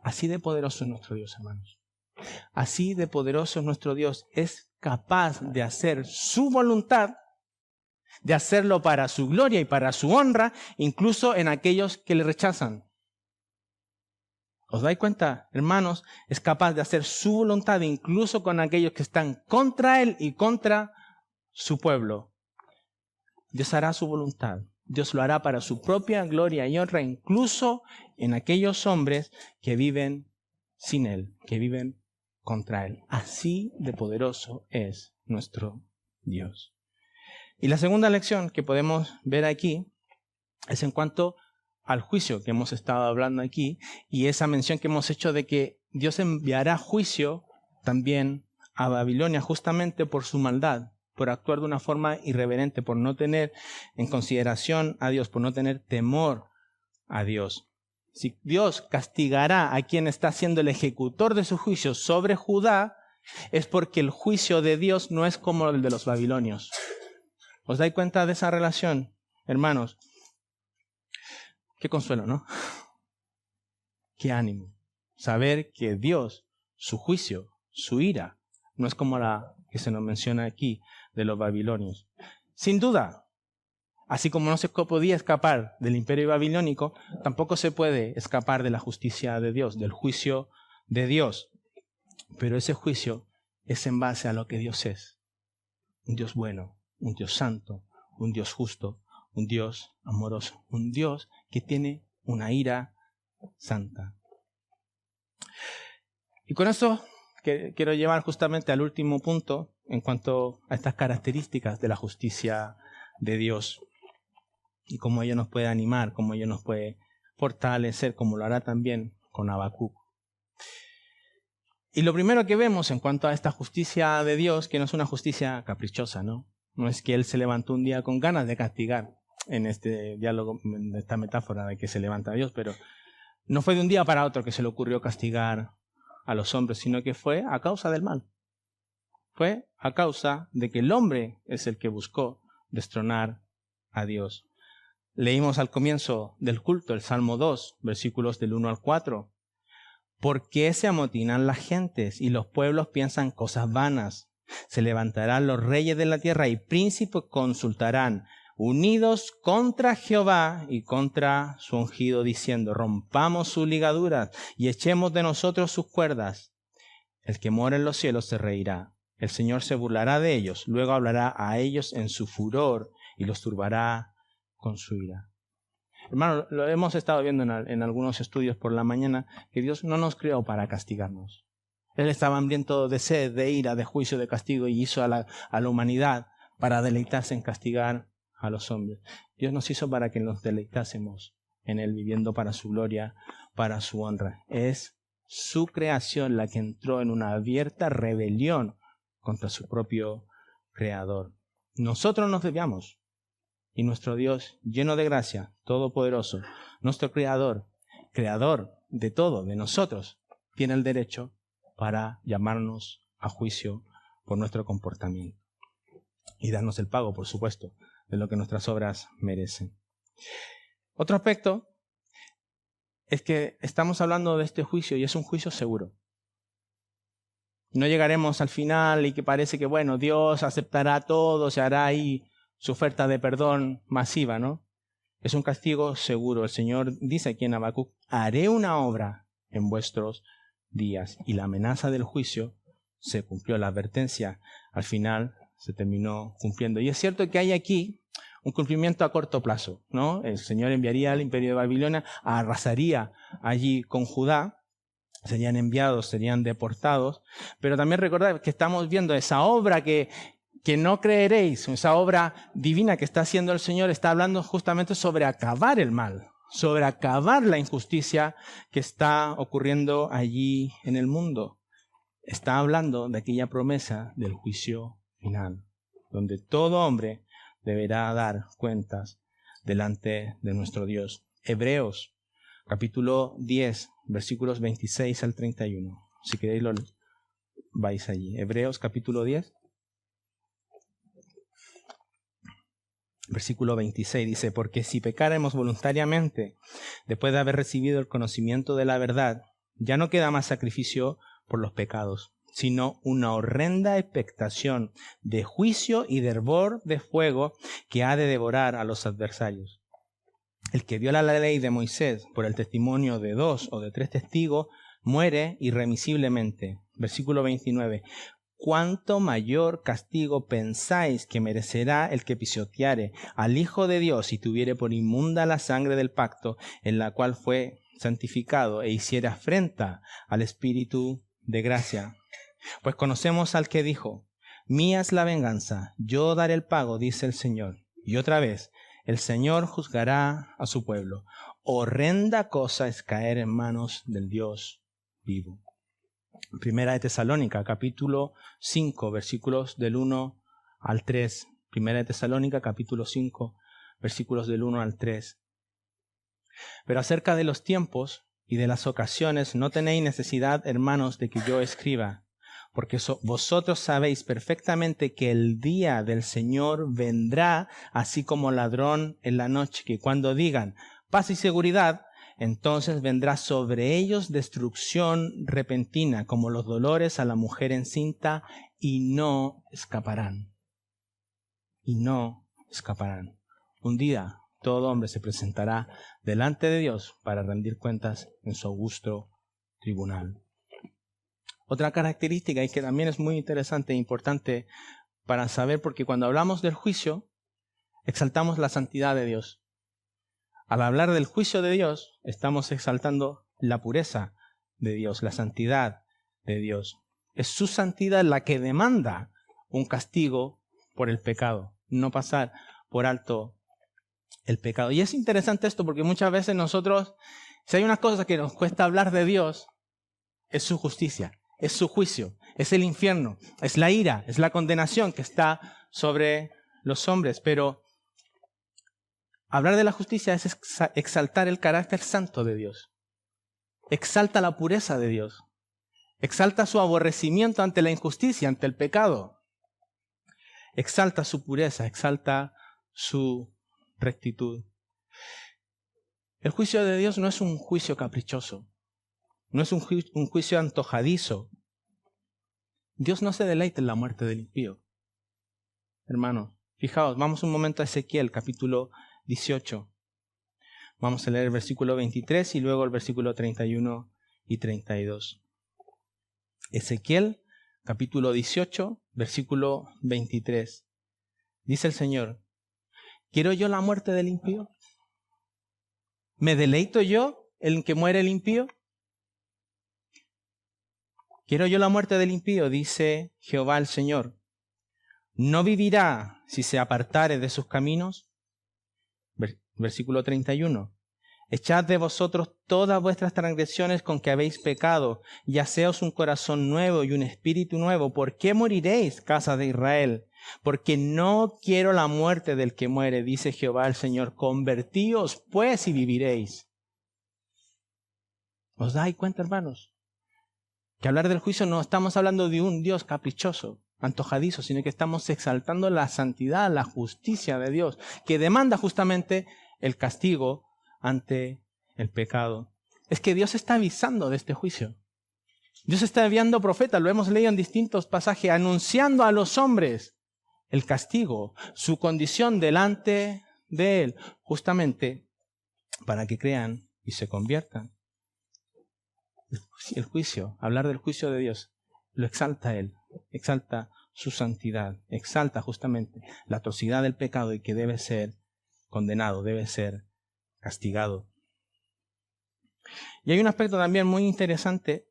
Así de poderoso es nuestro Dios, hermanos. Así de poderoso es nuestro Dios. Es capaz de hacer su voluntad, de hacerlo para su gloria y para su honra, incluso en aquellos que le rechazan. ¿Os dais cuenta, hermanos? Es capaz de hacer su voluntad incluso con aquellos que están contra Él y contra su pueblo. Dios hará su voluntad. Dios lo hará para su propia gloria y honra, incluso en aquellos hombres que viven sin Él, que viven contra Él. Así de poderoso es nuestro Dios. Y la segunda lección que podemos ver aquí es en cuanto al juicio que hemos estado hablando aquí y esa mención que hemos hecho de que Dios enviará juicio también a Babilonia justamente por su maldad, por actuar de una forma irreverente, por no tener en consideración a Dios, por no tener temor a Dios. Si Dios castigará a quien está siendo el ejecutor de su juicio sobre Judá, es porque el juicio de Dios no es como el de los babilonios. ¿Os dais cuenta de esa relación, hermanos? Qué consuelo, ¿no? Qué ánimo. Saber que Dios, su juicio, su ira, no es como la que se nos menciona aquí de los babilonios. Sin duda, así como no se podía escapar del imperio babilónico, tampoco se puede escapar de la justicia de Dios, del juicio de Dios. Pero ese juicio es en base a lo que Dios es. Un Dios bueno, un Dios santo, un Dios justo, un Dios amoroso, un Dios que tiene una ira santa. Y con eso quiero llevar justamente al último punto en cuanto a estas características de la justicia de Dios y cómo ello nos puede animar, cómo ello nos puede fortalecer, como lo hará también con Habacuc. Y lo primero que vemos en cuanto a esta justicia de Dios, que no es una justicia caprichosa, ¿no? No es que Él se levantó un día con ganas de castigar, en este diálogo, en esta metáfora de que se levanta Dios, pero no fue de un día para otro que se le ocurrió castigar a los hombres, sino que fue a causa del mal. Fue a causa de que el hombre es el que buscó destronar a Dios. Leímos al comienzo del culto el Salmo 2, versículos del 1 al 4. ¿Por qué se amotinan las gentes y los pueblos piensan cosas vanas? Se levantarán los reyes de la tierra y príncipes consultarán, unidos contra Jehová y contra su ungido, diciendo, rompamos sus ligaduras y echemos de nosotros sus cuerdas. El que mora en los cielos se reirá. El Señor se burlará de ellos, luego hablará a ellos en su furor y los turbará con su ira. Hermano, lo hemos estado viendo en algunos estudios por la mañana, que Dios no nos creó para castigarnos. Él estaba hambriento de sed, de ira, de juicio, de castigo, y hizo a la humanidad para deleitarse en castigar a los hombres. Dios nos hizo para que nos deleitásemos en Él, viviendo para su gloria, para su honra. Es su creación la que entró en una abierta rebelión contra su propio Creador. Nosotros nos desviamos. Y nuestro Dios, lleno de gracia, todopoderoso, nuestro Creador, creador de todo, de nosotros, tiene el derecho para llamarnos a juicio por nuestro comportamiento. Y darnos el pago, por supuesto, de lo que nuestras obras merecen. Otro aspecto es que estamos hablando de este juicio y es un juicio seguro. No llegaremos al final y que parece que, bueno, Dios aceptará todo, se hará ahí su oferta de perdón masiva, ¿no? Es un castigo seguro. El Señor dice aquí en Habacuc, haré una obra en vuestros días. Y la amenaza del juicio se cumplió. La advertencia al final se terminó cumpliendo. Y es cierto que hay aquí un cumplimiento a corto plazo, ¿no? El Señor enviaría al imperio de Babilonia, arrasaría allí con Judá, serían enviados, serían deportados. Pero también recordad que estamos viendo esa obra que no creeréis, esa obra divina que está haciendo el Señor, está hablando justamente sobre acabar el mal, sobre acabar la injusticia que está ocurriendo allí en el mundo. Está hablando de aquella promesa del juicio final, donde todo hombre deberá dar cuentas delante de nuestro Dios. Hebreos, capítulo 10, versículos 26 al 31. Si queréis lo vais allí. Hebreos, capítulo 10. Versículo 26 dice, porque si pecáremos voluntariamente, después de haber recibido el conocimiento de la verdad, ya no queda más sacrificio por los pecados, sino una horrenda expectación de juicio y de hervor de fuego que ha de devorar a los adversarios. El que viola la ley de Moisés por el testimonio de 2 o de 3 testigos, muere irremisiblemente. Versículo 29. ¿Cuánto mayor castigo pensáis que merecerá el que pisoteare al Hijo de Dios y tuviere por inmunda la sangre del pacto en la cual fue santificado e hiciere afrenta al Espíritu de gracia? Pues conocemos al que dijo, mía es la venganza, yo daré el pago, dice el Señor. Y otra vez, el Señor juzgará a su pueblo. Horrenda cosa es caer en manos del Dios vivo. Primera de Tesalónica, capítulo 5, versículos del 1 al 3. Primera de Tesalónica, capítulo 5, versículos del 1 al 3. Pero acerca de los tiempos y de las ocasiones no tenéis necesidad, hermanos, de que yo escriba, porque vosotros sabéis perfectamente que el día del Señor vendrá así como ladrón en la noche, que cuando digan paz y seguridad, entonces vendrá sobre ellos destrucción repentina, como los dolores a la mujer encinta, y no escaparán. Y no escaparán. Un día todo hombre se presentará delante de Dios para rendir cuentas en su augusto tribunal. Otra característica y que también es muy interesante e importante para saber, porque cuando hablamos del juicio, exaltamos la santidad de Dios. Al hablar del juicio de Dios, estamos exaltando la pureza de Dios, la santidad de Dios. Es su santidad la que demanda un castigo por el pecado, no pasar por alto el pecado. Y es interesante esto porque muchas veces nosotros, si hay una cosa que nos cuesta hablar de Dios, es su justicia, es su juicio, es el infierno, es la ira, es la condenación que está sobre los hombres. Pero hablar de la justicia es exaltar el carácter santo de Dios. Exalta la pureza de Dios. Exalta su aborrecimiento ante la injusticia, ante el pecado. Exalta su pureza, exalta su rectitud. El juicio de Dios no es un juicio caprichoso, no es un juicio antojadizo. Dios no se deleita en la muerte del impío. Hermanos, fijaos, vamos un momento a Ezequiel, capítulo 18. Vamos a leer el versículo 23 y luego el versículo 31 y 32. Ezequiel, capítulo 18, versículo 23. Dice el Señor: ¿quiero yo la muerte del impío? ¿Me deleito yo en que muere el impío? ¿Quiero yo la muerte del impío? Dice Jehová el Señor. ¿No vivirá si se apartare de sus caminos? Versículo 31. Echad de vosotros todas vuestras transgresiones con que habéis pecado, y haceos un corazón nuevo y un espíritu nuevo. ¿Por qué moriréis, casa de Israel? Porque no quiero la muerte del que muere, dice Jehová el Señor. Convertíos pues y viviréis. ¿Os dais cuenta, hermanos? Que hablar del juicio no estamos hablando de un Dios caprichoso, antojadizo, sino que estamos exaltando la santidad, la justicia de Dios, que demanda justamente el castigo ante el pecado. Es que Dios está avisando de este juicio. Dios está enviando profetas, lo hemos leído en distintos pasajes, anunciando a los hombres el castigo, su condición delante de Él, justamente para que crean y se conviertan. El juicio, hablar del juicio de Dios, lo exalta Él, exalta su santidad, exalta justamente la atrocidad del pecado y que debe ser condenado, debe ser castigado. Y hay un aspecto también muy interesante.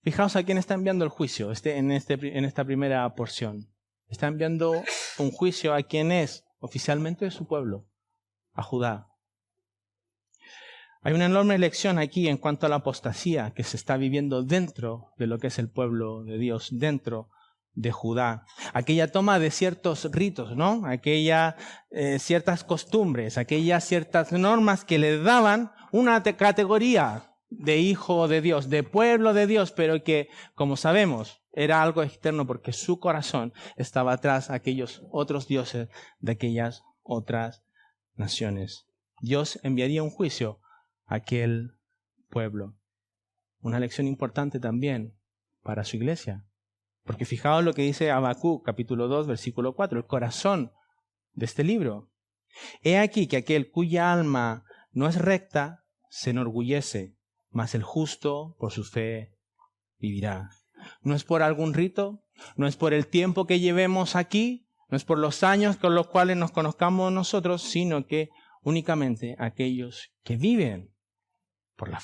Fijaos a quién está enviando el juicio en esta primera porción. Está enviando un juicio a quien es oficialmente su pueblo, a Judá. Hay una enorme lección aquí en cuanto a la apostasía que se está viviendo dentro de lo que es el pueblo de Dios, dentro de Judá. Aquella toma de ciertos ritos, ¿no? Aquellas ciertas costumbres, aquellas ciertas normas que le daban una categoría de hijo de Dios, de pueblo de Dios, pero que, como sabemos, era algo externo porque su corazón estaba atrás de aquellos otros dioses de aquellas otras naciones. Dios enviaría un juicio a aquel pueblo. Una lección importante también para su iglesia. Porque fijaos lo que dice Habacuc, capítulo 2, versículo 4, el corazón de este libro. He aquí que aquel cuya alma no es recta se enorgullece, mas el justo por su fe vivirá. No es por algún rito, no es por el tiempo que llevemos aquí, no es por los años con los cuales nos conozcamos nosotros, sino que únicamente aquellos que viven por la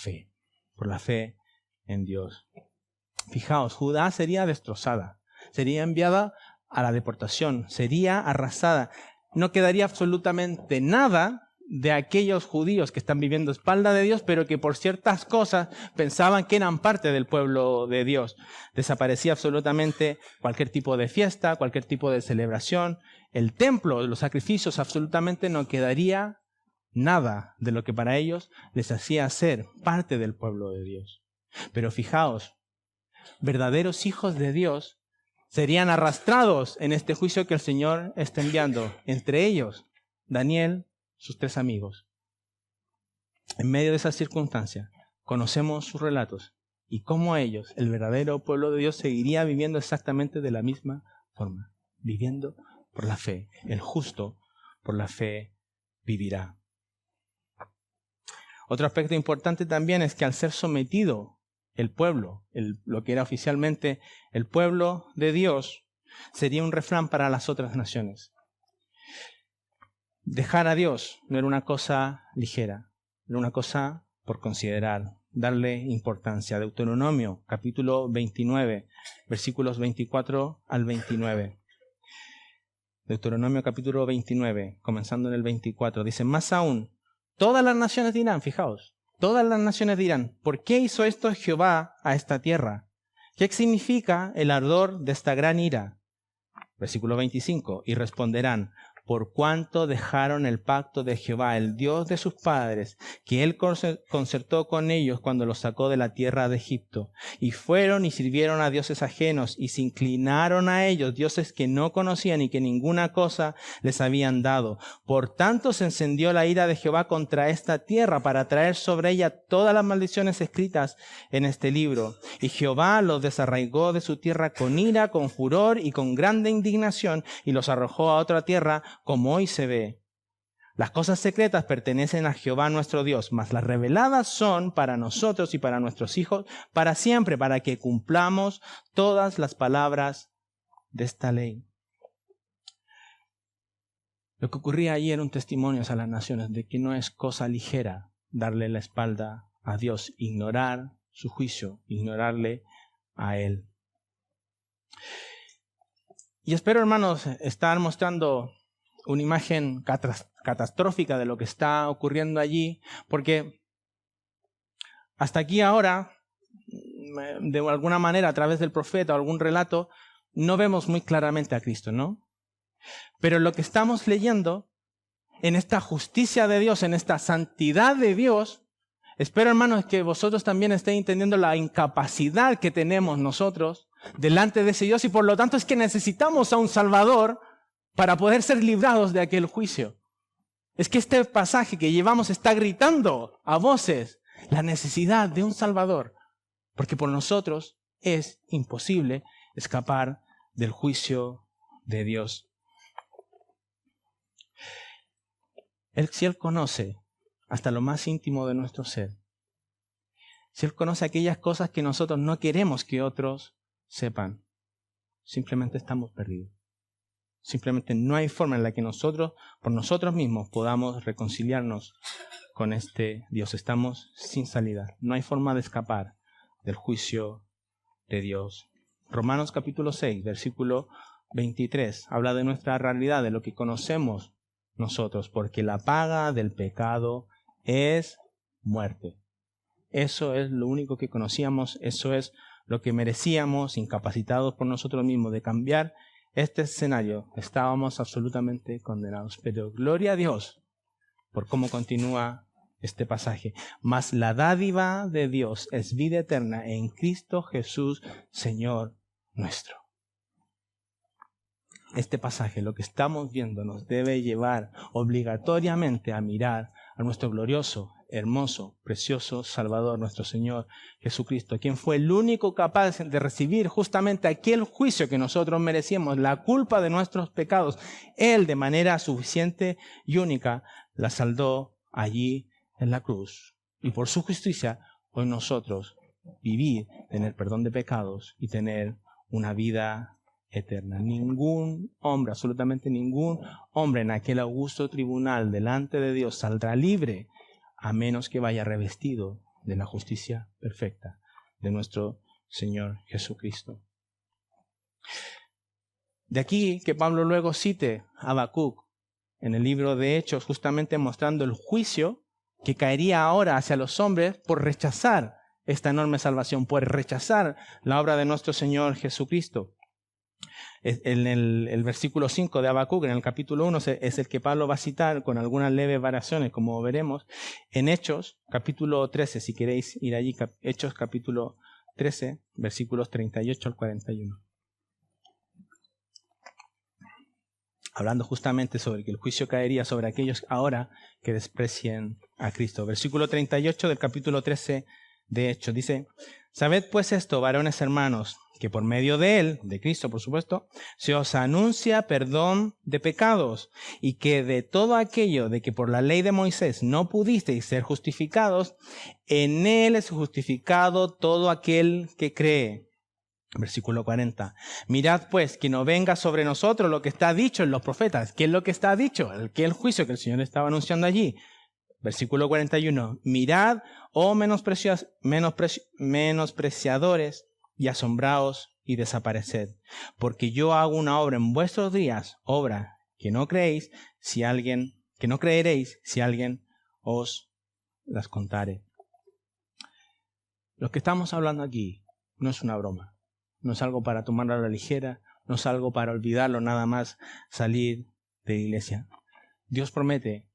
fe en Dios. Fijaos, Judá sería destrozada, sería enviada a la deportación, sería arrasada. No quedaría absolutamente nada de aquellos judíos que están viviendo a espalda de Dios, pero que por ciertas cosas pensaban que eran parte del pueblo de Dios. Desaparecía absolutamente cualquier tipo de fiesta, cualquier tipo de celebración. El templo, los sacrificios, absolutamente no quedaría nada de lo que para ellos les hacía ser parte del pueblo de Dios. Pero fijaos, verdaderos hijos de Dios serían arrastrados en este juicio que el Señor está enviando. Entre ellos, Daniel, sus 3 amigos. En medio de esas circunstancias, conocemos sus relatos y cómo ellos, el verdadero pueblo de Dios, seguiría viviendo exactamente de la misma forma, viviendo por la fe. El justo por la fe vivirá. Otro aspecto importante también es que al ser sometido el pueblo, lo que era oficialmente el pueblo de Dios, sería un refrán para las otras naciones. dejar a Dios no era una cosa ligera, era una cosa por considerar, darle importancia. Deuteronomio, capítulo 29, versículos 24 al 29. Deuteronomio, capítulo 29, comenzando en el 24, dice, más aún, todas las naciones dirán, fijaos, todas las naciones dirán, ¿por qué hizo esto Jehová a esta tierra? ¿Qué significa el ardor de esta gran ira? Versículo 25, y responderán, por cuanto dejaron el pacto de Jehová, el Dios de sus padres, que él concertó con ellos cuando los sacó de la tierra de Egipto, y fueron y sirvieron a dioses ajenos, y se inclinaron a ellos, dioses que no conocían y que ninguna cosa les habían dado. Por tanto se encendió la ira de Jehová contra esta tierra, para traer sobre ella todas las maldiciones escritas en este libro. Y Jehová los desarraigó de su tierra con ira, con furor y con grande indignación, y los arrojó a otra tierra, como hoy se ve. Las cosas secretas pertenecen a Jehová nuestro Dios, mas las reveladas son para nosotros y para nuestros hijos, para siempre, para que cumplamos todas las palabras de esta ley. Lo que ocurría allí era un testimonio a las naciones de que no es cosa ligera darle la espalda a Dios, ignorar su juicio, ignorarle a Él. Y espero, hermanos, estar mostrando una imagen catastrófica de lo que está ocurriendo allí, porque hasta aquí ahora, de alguna manera, a través del profeta o algún relato, no vemos muy claramente a Cristo, ¿no? Pero lo que estamos leyendo, en esta justicia de Dios, en esta santidad de Dios, espero, hermanos, que vosotros también estéis entendiendo la incapacidad que tenemos nosotros delante de ese Dios, y por lo tanto es que necesitamos a un Salvador para poder ser librados de aquel juicio. Es que este pasaje que llevamos está gritando a voces la necesidad de un Salvador, porque por nosotros es imposible escapar del juicio de Dios. Si Él conoce hasta lo más íntimo de nuestro ser, si Él conoce aquellas cosas que nosotros no queremos que otros sepan, simplemente estamos perdidos. Simplemente no hay forma en la que nosotros, por nosotros mismos, podamos reconciliarnos con este Dios. Estamos sin salida. No hay forma de escapar del juicio de Dios. Romanos capítulo 6, versículo 23, habla de nuestra realidad, de lo que conocemos nosotros, porque la paga del pecado es muerte. Eso es lo único que conocíamos, eso es lo que merecíamos, incapacitados por nosotros mismos de cambiar este escenario. Estábamos absolutamente condenados, pero gloria a Dios por cómo continúa este pasaje. Mas la dádiva de Dios es vida eterna en Cristo Jesús, Señor nuestro. Este pasaje, lo que estamos viendo, nos debe llevar obligatoriamente a mirar a nuestro glorioso, hermoso, precioso Salvador, nuestro Señor Jesucristo, quien fue el único capaz de recibir justamente aquel juicio que nosotros merecíamos, la culpa de nuestros pecados. Él, de manera suficiente y única, la saldó allí en la cruz. Y por su justicia, hoy nosotros vivir, tener perdón de pecados y tener una vida eterna. Ningún hombre, absolutamente ningún hombre en aquel augusto tribunal delante de Dios saldrá libre, a menos que vaya revestido de la justicia perfecta de nuestro Señor Jesucristo. De aquí que Pablo luego cite a Habacuc en el libro de Hechos, justamente mostrando el juicio que caería ahora hacia los hombres por rechazar esta enorme salvación, por rechazar la obra de nuestro Señor Jesucristo. En el versículo 5 de Habacuc, en el capítulo 1, es el que Pablo va a citar con algunas leves variaciones, como veremos. En Hechos, capítulo 13, si queréis ir allí, Hechos capítulo 13, versículos 38 al 41. Hablando justamente sobre que el juicio caería sobre aquellos ahora que desprecien a Cristo. Versículo 38 del capítulo 13 de Hechos dice: Sabed pues esto, varones hermanos, que por medio de Él, de Cristo por supuesto, se os anuncia perdón de pecados, y que de todo aquello de que por la ley de Moisés no pudisteis ser justificados, en Él es justificado todo aquel que cree. Versículo 40. Mirad pues que no venga sobre nosotros lo que está dicho en los profetas. ¿Qué es lo que está dicho? El juicio que el Señor estaba anunciando allí. Versículo 41. Mirad, oh menospreciadores, y asombraos y desapareced. Porque yo hago una obra en vuestros días, obra que no creéis que no creeréis si alguien os las contare. Lo que estamos hablando aquí no es una broma. No es algo para tomarlo a la ligera, no es algo para olvidarlo nada más salir de la iglesia. Dios promete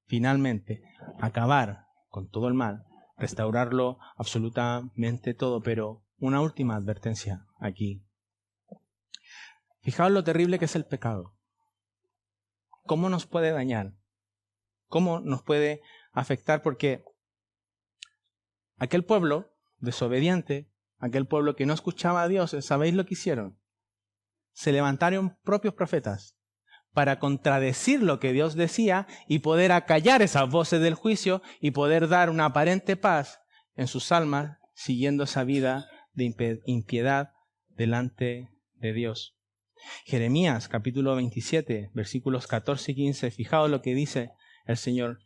finalmente acabar con todo el mal, restaurarlo absolutamente todo, pero una última advertencia aquí. Fijaos lo terrible que es el pecado. ¿Cómo nos puede dañar? ¿Cómo nos puede afectar? Porque aquel pueblo desobediente, aquel pueblo que no escuchaba a Dios, ¿sabéis lo que hicieron? Se levantaron propios profetas para contradecir lo que Dios decía y poder acallar esas voces del juicio y poder dar una aparente paz en sus almas, siguiendo esa vida de impiedad delante de Dios. Jeremías capítulo 27, versículos 14 y 15, fijaos lo que dice el Señor.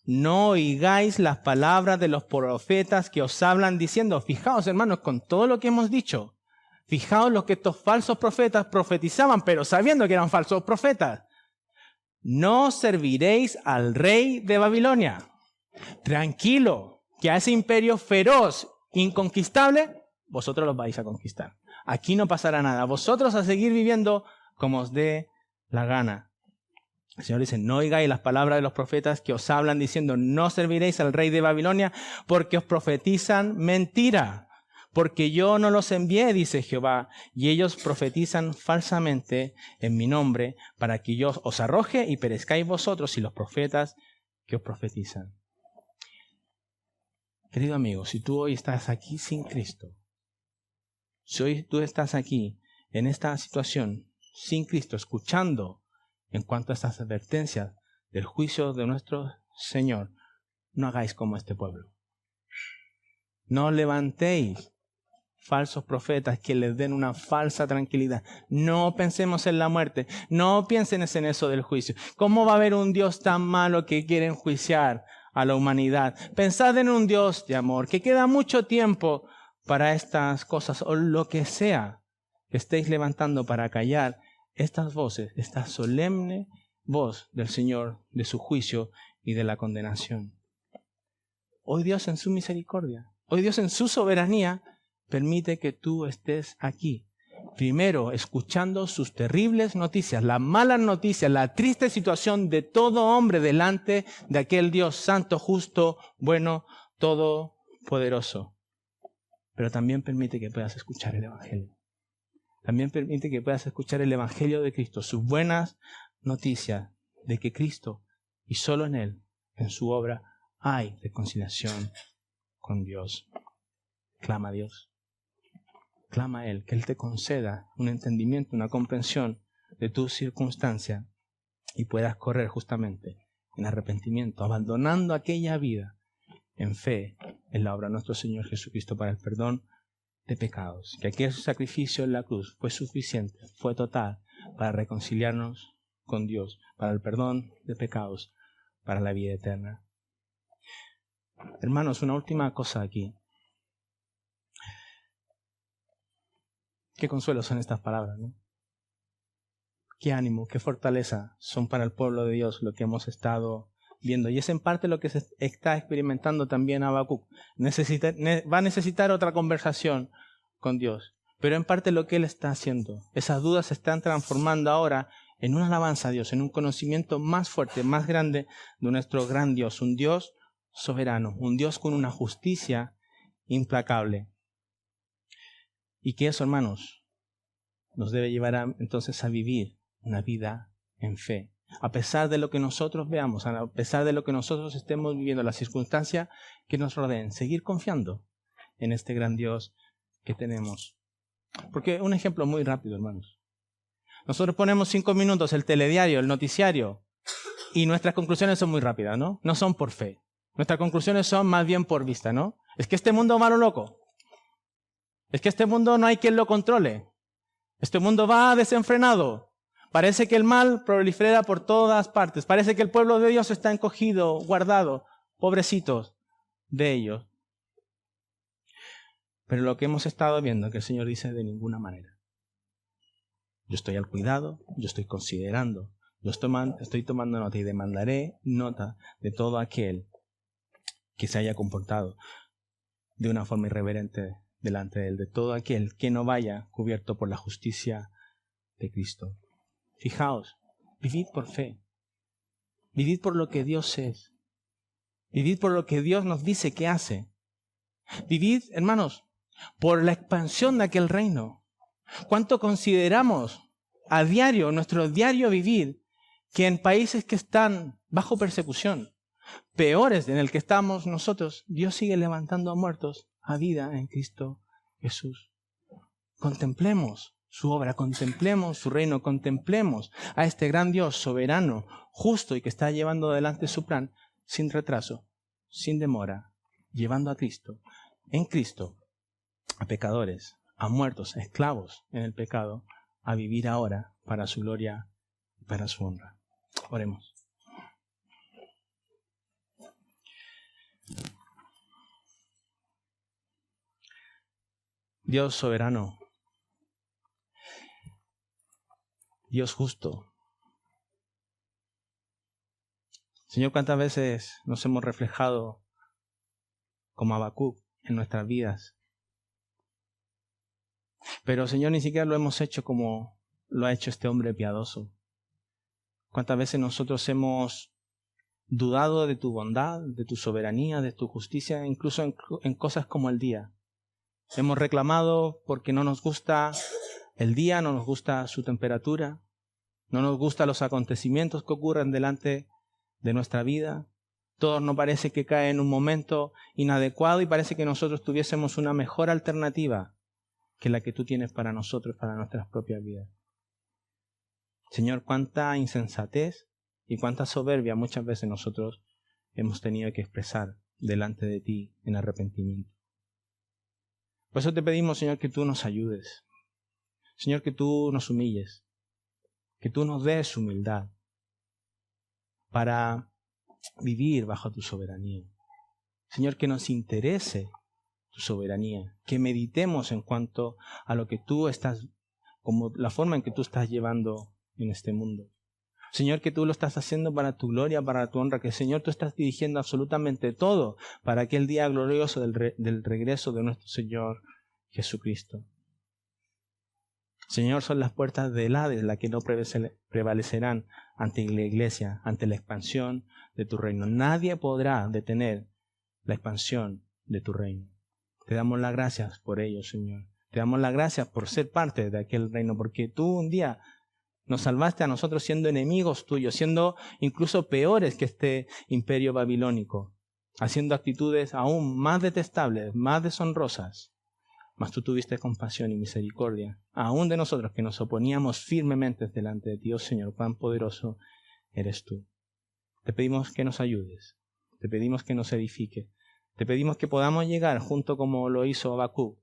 No oigáis las palabras de los profetas que os hablan diciendo. Fijaos, hermanos, con todo lo que hemos dicho. Fijaos lo que estos falsos profetas profetizaban, pero sabiendo que eran falsos profetas. No serviréis al rey de Babilonia. Tranquilo, que a ese imperio feroz, inconquistable, vosotros los vais a conquistar. Aquí no pasará nada. Vosotros a seguir viviendo como os dé la gana. El Señor dice, no oigáis las palabras de los profetas que os hablan diciendo, no serviréis al rey de Babilonia, porque os profetizan mentira. Porque yo no los envié, dice Jehová, y ellos profetizan falsamente en mi nombre, para que yo os arroje y perezcáis vosotros y los profetas que os profetizan. Querido amigo, si tú hoy estás aquí sin Cristo, si hoy tú estás aquí en esta situación sin Cristo, escuchando en cuanto a estas advertencias del juicio de nuestro Señor, no hagáis como este pueblo. No levantéis falsos profetas que les den una falsa tranquilidad. No pensemos en la muerte. No piensen en eso del juicio. ¿Cómo va a haber un Dios tan malo que quiere enjuiciar a la humanidad? Pensad en un Dios de amor, que queda mucho tiempo para estas cosas, o lo que sea que estéis levantando para callar estas voces, esta solemne voz del Señor, de su juicio y de la condenación. Hoy Dios en su misericordia, hoy Dios en su soberanía, permite que tú estés aquí. Primero, escuchando sus terribles noticias, las malas noticias, la triste situación de todo hombre delante de aquel Dios santo, justo, bueno, todopoderoso. Pero también permite que puedas escuchar el Evangelio. También permite que puedas escuchar el Evangelio de Cristo, sus buenas noticias de que Cristo, y solo en Él, en su obra, hay reconciliación con Dios. Clama a Dios. Clama a Él, que Él te conceda un entendimiento, una comprensión de tu circunstancia y puedas correr justamente en arrepentimiento, abandonando aquella vida en fe en la obra de nuestro Señor Jesucristo para el perdón de pecados. Que aquel sacrificio en la cruz fue suficiente, fue total para reconciliarnos con Dios, para el perdón de pecados, para la vida eterna. Hermanos, una última cosa aquí. Qué consuelo son estas palabras, ¿no? Qué ánimo, qué fortaleza son para el pueblo de Dios lo que hemos estado viendo. Y es en parte lo que se está experimentando también Habacuc. Va a necesitar otra conversación con Dios. Pero en parte lo que él está haciendo. Esas dudas se están transformando ahora en una alabanza a Dios, en un conocimiento más fuerte, más grande de nuestro gran Dios. Un Dios soberano, un Dios con una justicia implacable. Y que eso, hermanos, nos debe llevar entonces a vivir una vida en fe. A pesar de lo que nosotros veamos, a pesar de lo que nosotros estemos viviendo, las circunstancias que nos rodeen, seguir confiando en este gran Dios que tenemos. Porque un ejemplo muy rápido, hermanos. Nosotros ponemos 5 minutos el telediario, el noticiario, y nuestras conclusiones son muy rápidas, ¿no? No son por fe. Nuestras conclusiones son más bien por vista, ¿no? Es que este mundo va a lo loco. Es que este mundo no hay quien lo controle. Este mundo va desenfrenado. Parece que el mal prolifera por todas partes. Parece que el pueblo de Dios está encogido, guardado. Pobrecitos de ellos. Pero lo que hemos estado viendo, que el Señor dice de ninguna manera. Yo estoy al cuidado, yo estoy considerando, yo estoy tomando nota y demandaré nota de todo aquel que se haya comportado de una forma irreverente delante de Él, de todo aquel que no vaya cubierto por la justicia de Cristo. Fijaos, vivid por fe, vivid por lo que Dios es, vivid por lo que Dios nos dice que hace. Vivid, hermanos, por la expansión de aquel reino. ¿Cuánto consideramos a diario, nuestro diario vivir, que en países que están bajo persecución, peores en el que estamos nosotros, Dios sigue levantando a muertos a vida en Cristo Jesús? Contemplemos su obra, contemplemos su reino, contemplemos a este gran Dios soberano, justo y que está llevando adelante su plan sin retraso, sin demora, llevando a Cristo, en Cristo, a pecadores, a muertos, a esclavos en el pecado, a vivir ahora para su gloria y para su honra. Oremos. Dios soberano, Dios justo. Señor, ¿cuántas veces nos hemos reflejado como Habacuc en nuestras vidas? Pero, Señor, ni siquiera lo hemos hecho como lo ha hecho este hombre piadoso. ¿Cuántas veces nosotros hemos dudado de tu bondad, de tu soberanía, de tu justicia, incluso en cosas como el día? Hemos reclamado porque no nos gusta el día, no nos gusta su temperatura, no nos gustan los acontecimientos que ocurren delante de nuestra vida. Todo nos parece que cae en un momento inadecuado y parece que nosotros tuviésemos una mejor alternativa que la que tú tienes para nosotros, para nuestras propias vidas. Señor, cuánta insensatez y cuánta soberbia muchas veces nosotros hemos tenido que expresar delante de ti en arrepentimiento. Por eso te pedimos, Señor, que tú nos ayudes. Señor, que tú nos humilles, que tú nos des humildad para vivir bajo tu soberanía. Señor, que nos interese tu soberanía, que meditemos en cuanto a lo que tú estás, como la forma en que tú estás llevando en este mundo. Señor, que tú lo estás haciendo para tu gloria, para tu honra, que Señor, tú estás dirigiendo absolutamente todo para aquel día glorioso del regreso de nuestro Señor Jesucristo. Señor, son las puertas del Hades las que no prevalecerán ante la iglesia, ante la expansión de tu reino. Nadie podrá detener la expansión de tu reino. Te damos las gracias por ello, Señor. Te damos las gracias por ser parte de aquel reino, porque tú un día nos salvaste a nosotros siendo enemigos tuyos, siendo incluso peores que este imperio babilónico, haciendo actitudes aún más detestables, más deshonrosas. Mas tú tuviste compasión y misericordia, aún de nosotros que nos oponíamos firmemente delante de ti. Oh Señor, cuán poderoso eres tú. Te pedimos que nos ayudes, te pedimos que nos edifique, te pedimos que podamos llegar, junto como lo hizo Habacuc,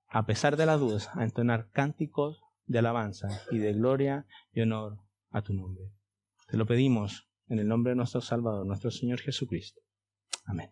a pesar de las dudas, a entonar cánticos de alabanza y de gloria y honor a tu nombre. Te lo pedimos en el nombre de nuestro Salvador, nuestro Señor Jesucristo. Amén.